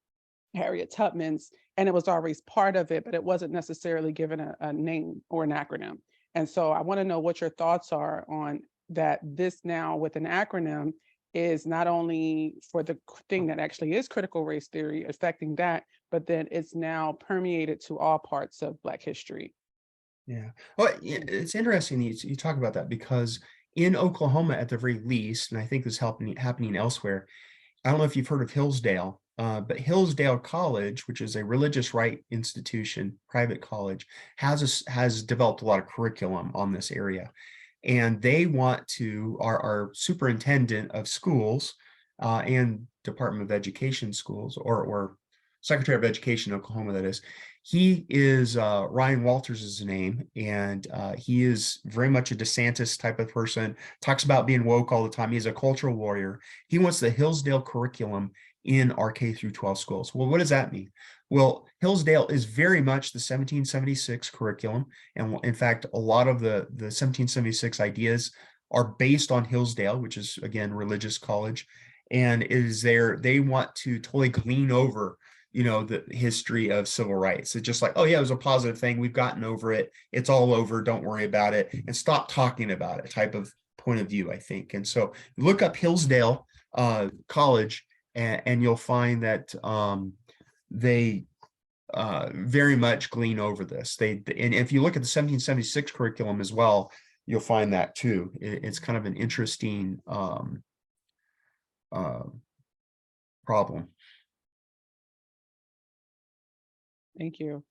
Harriet Tubman's, and it was always part of it, but it wasn't necessarily given a name or an acronym. And so I want to know what your thoughts are on that. This now with an acronym is not only for the thing that actually is critical race theory affecting that, but then it's now permeated to all parts of Black history.
Yeah, well, it's interesting you talk about that, because in Oklahoma, at the very least, and I think this is happening elsewhere, I don't know if you've heard of Hillsdale, but Hillsdale College, which is a religious right institution, private college, has developed a lot of curriculum on this area. And they want to, our superintendent of schools and Department of Education schools, or Secretary of Education in Oklahoma, that is, he is, Ryan Walters is his name, and he is very much a DeSantis type of person, talks about being woke all the time. He's a cultural warrior. He wants the Hillsdale curriculum in our K through 12 schools. Well, what does that mean? Well, Hillsdale is very much the 1776 curriculum. And in fact, a lot of the 1776 ideas are based on Hillsdale, which is again religious college, and they want to totally glean over, you know, the history of civil rights. It's just like, oh yeah, it was a positive thing. We've gotten over it. It's all over. Don't worry about it and stop talking about it type of point of view, I think. And so look up Hillsdale College and you'll find that they very much glean over this. And if you look at the 1776 curriculum as well, you'll find that too. It's kind of an interesting problem.
Thank you.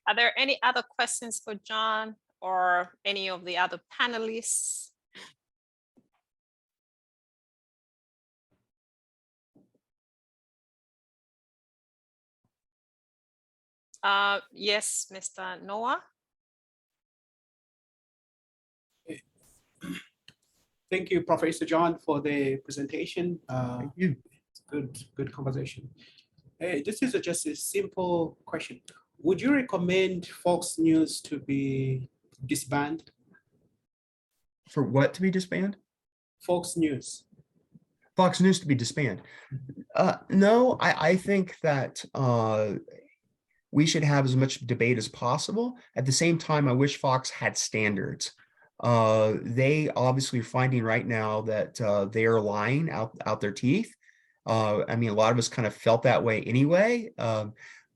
Are there any other questions for John or any of the other panelists? Yes, Mr. Noah.
Thank you, Professor John, for the presentation.
Thank you.
Good conversation. This is just a simple question. Would you recommend Fox News to be disbanded?
For what to be disbanded?
Fox News.
Fox News to be disbanded? No, I think that we should have as much debate as possible. At the same time, I wish Fox had standards. They obviously are finding right now that they are lying out their teeth. I mean, a lot of us kind of felt that way anyway,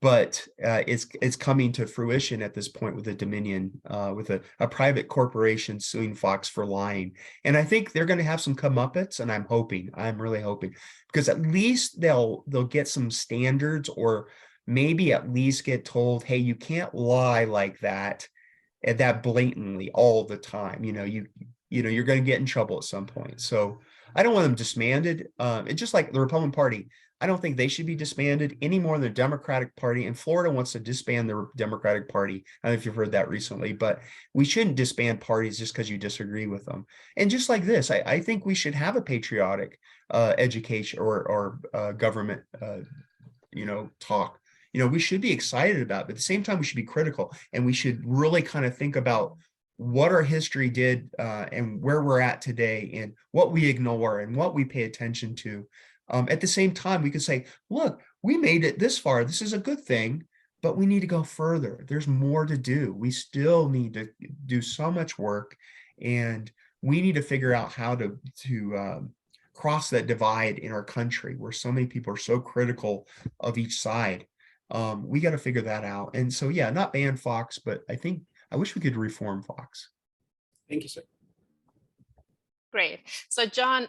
but it's coming to fruition at this point with the Dominion, with a private corporation suing Fox for lying. And I think they're going to have some comeuppance, and I'm really hoping, because at least they'll get some standards, or maybe at least get told, hey, you can't lie like that and that blatantly all the time. You know, you're going to get in trouble at some point. So I don't want them disbanded. It's just like the Republican Party. I don't think they should be disbanded any more than the Democratic Party. And Florida wants to disband the Democratic Party. I don't know if you've heard that recently, but we shouldn't disband parties just because you disagree with them. And just like this, I think we should have a patriotic education or government, talk. You know, we should be excited about it, but at the same time, we should be critical, and we should really kind of think about what our history did and where we're at today, and what we ignore and what we pay attention to. At the same time, we could say, look, we made it this far. This is a good thing, but we need to go further. There's more to do. We still need to do so much work, and we need to figure out how to cross that divide in our country where so many people are so critical of each side. We got to figure that out. And so, yeah, not ban Fox, but I wish we could reform Fox.
Thank you, sir.
Great. So John,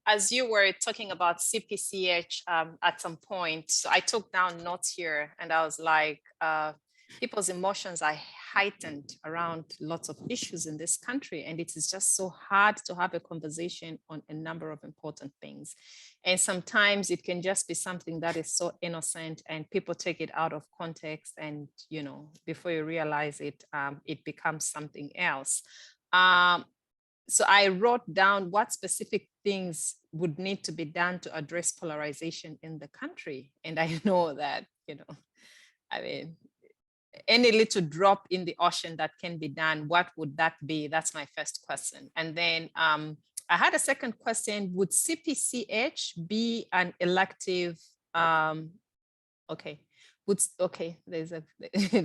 as you were talking about CPCH at some point, so I took down notes here, and I was like, people's emotions are heightened around lots of issues in this country, and it is just so hard to have a conversation on a number of important things. And sometimes it can just be something that is so innocent, and people take it out of context, and before you realize it, it becomes something else. So I wrote down what specific things would need to be done to address polarization in the country. And I know that, I mean, any little drop in the ocean that can be done, what would that be? That's my first question. And then I had a second question. Would CPCH be an elective? There's a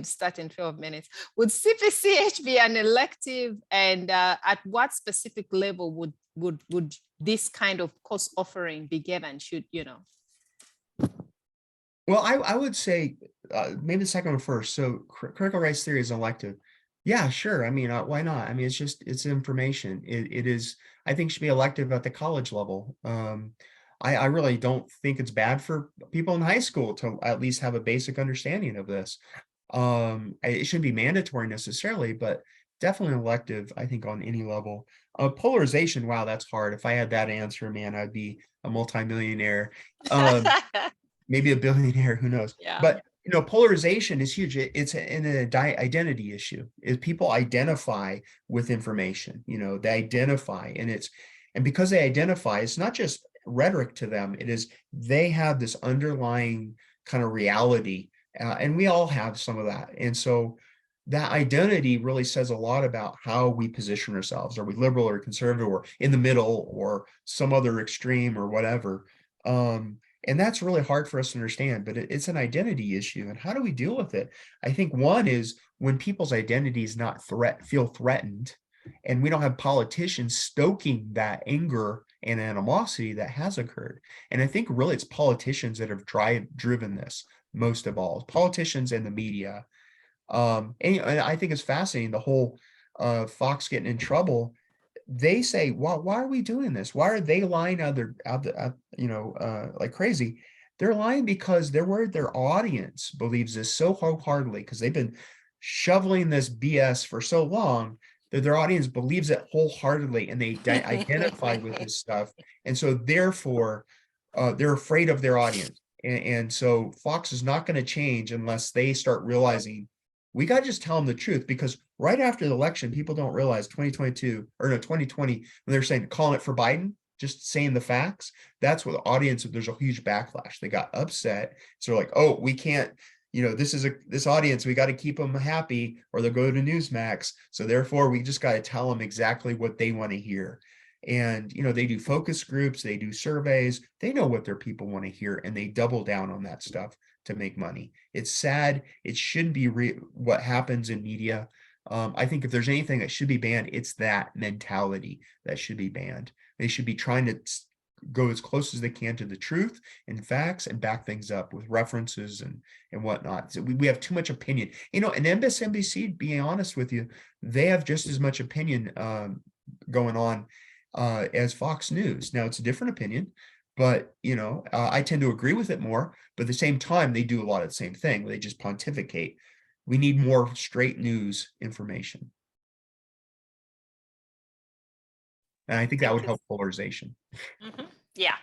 start in 12 minutes. Would CPCH be an elective, and at what specific level would this kind of course offering be given?
Well, I would say maybe the second one first. So critical race theory is an elective. Yeah, sure. I mean, why not? I mean, it's information. It is, I think, should be elective at the college level. I really don't think it's bad for people in high school to at least have a basic understanding of this. It shouldn't be mandatory necessarily, but definitely elective, I think, on any level. Polarization, wow, that's hard. If I had that answer, man, I'd be a multimillionaire, maybe a billionaire, who knows?
Yeah.
But polarization is huge. It's an identity issue. People identify with information. They identify, and because they identify, it's not just rhetoric to them. It is, they have this underlying kind of reality, and we all have some of that. And so that identity really says a lot about how we position ourselves. Are we liberal or conservative or in the middle or some other extreme or whatever? And that's really hard for us to understand, but it's an identity issue. And how do we deal with it? I think one is when people's identities feel threatened, and we don't have politicians stoking that anger and animosity that has occurred. And I think really it's politicians that have driven this most of all, politicians and the media. And I think it's fascinating, the whole Fox getting in trouble. They say, why are we doing this? Why are they lying like crazy? They're lying because they're worried their audience believes this so wholeheartedly, because they've been shoveling this BS for so long that their audience believes it wholeheartedly, and they identify with this stuff. And so therefore, they're afraid of their audience. And so Fox is not going to change unless they start realizing we got to just tell them the truth, because right after the election, people don't realize 2020, when they're saying calling it for Biden, just saying the facts, that's what the audience, there's a huge backlash. They got upset. So they're like, oh, we can't, this audience, we got to keep them happy or they'll go to Newsmax. So therefore we just got to tell them exactly what they want to hear. And, they do focus groups, they do surveys, they know what their people want to hear, and they double down on that stuff to make money. It's sad. It shouldn't be what happens in media. I think if there's anything that should be banned, it's that mentality that should be banned. They should be trying to go as close as they can to the truth and facts and back things up with references and whatnot. So we have too much opinion, and MSNBC, being honest with you, they have just as much opinion going on as Fox News. Now it's a different opinion, but I tend to agree with it more, but at the same time, they do a lot of the same thing. They just pontificate. We need more straight news information. And I think that would help polarization.
Mm-hmm. Yeah.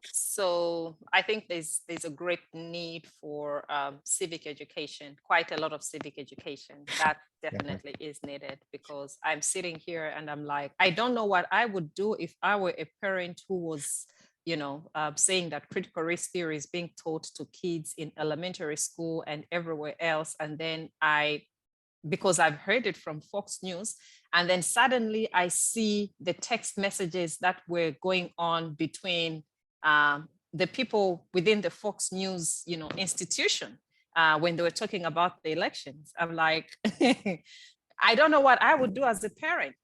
So I think there's a great need for civic education, quite a lot of civic education. That definitely is needed, because I'm sitting here and I'm like, I don't know what I would do if I were a parent who was, saying that critical race theory is being taught to kids in elementary school and everywhere else. And then because I've heard it from Fox News, and then suddenly I see the text messages that were going on between the people within the Fox News, institution, when they were talking about the elections. I'm like, I don't know what I would do as a parent,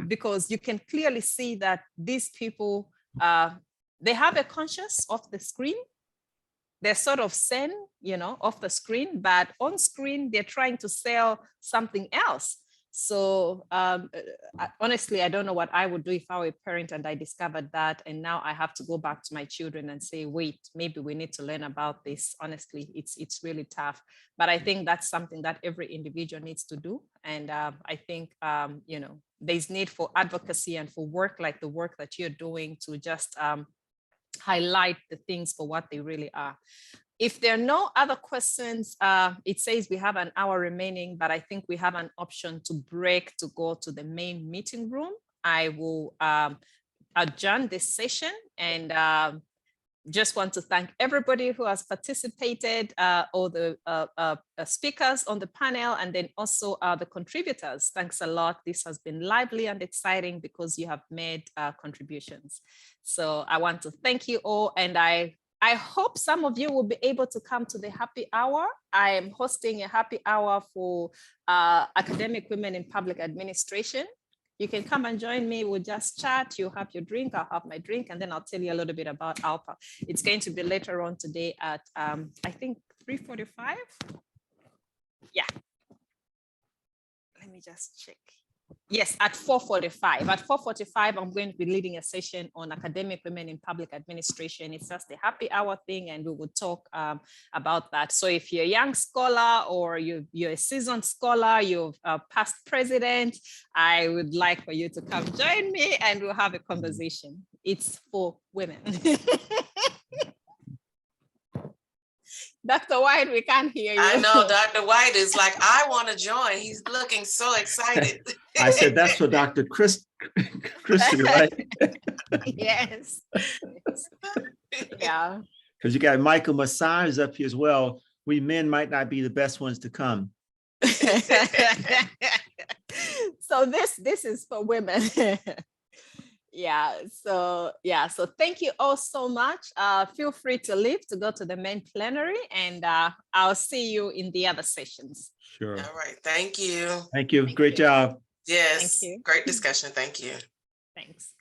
because you can clearly see that these people, they have a conscience of the screen. They're sort of sane, off the screen, but on screen, they're trying to sell something else. So honestly, I don't know what I would do if I were a parent and I discovered that. And now I have to go back to my children and say, wait, maybe we need to learn about this. Honestly, it's really tough. But I think that's something that every individual needs to do. And I think, there's need for advocacy and for work like the work that you're doing to just highlight the things for what they really are. If there are no other questions, it says we have an hour remaining, but I think we have an option to break to go to the main meeting room. I will adjourn this session, and just want to thank everybody who has participated, all the speakers on the panel, and then also the contributors. Thanks a lot. This has been lively and exciting because you have made contributions. So I want to thank you all, and I hope some of you will be able to come to the happy hour. I am hosting a happy hour for academic women in public administration. You can come and join me. We'll just chat. You have your drink, I'll have my drink, and then I'll tell you a little bit about ALPA. It's going to be later on today at, I think, 3:45. Yeah. Let me just check. Yes, at 4:45. At 4:45, I'm going to be leading a session on academic women in public administration. It's just a happy hour thing, and we will talk about that. So if you're a young scholar or you're a seasoned scholar, you're a past president, I would like for you to come join me and we'll have a conversation. It's for women. Dr. White, we can't hear you.
I know Dr. White is like, I want to join. He's looking so excited.
I said that's for Dr. Kristina, right?
Yes. Yeah.
Because you got Michael Massage up here as well. We men might not be the best ones to come.
So this is for women. So thank you all so much. Feel free to leave to go to the main plenary, and I'll see you in the other sessions.
Sure.
All right, thank you.
Thank you.
Thank
Great
you.
job.
Yes,
you.
great discussion. Thank you.
Thanks.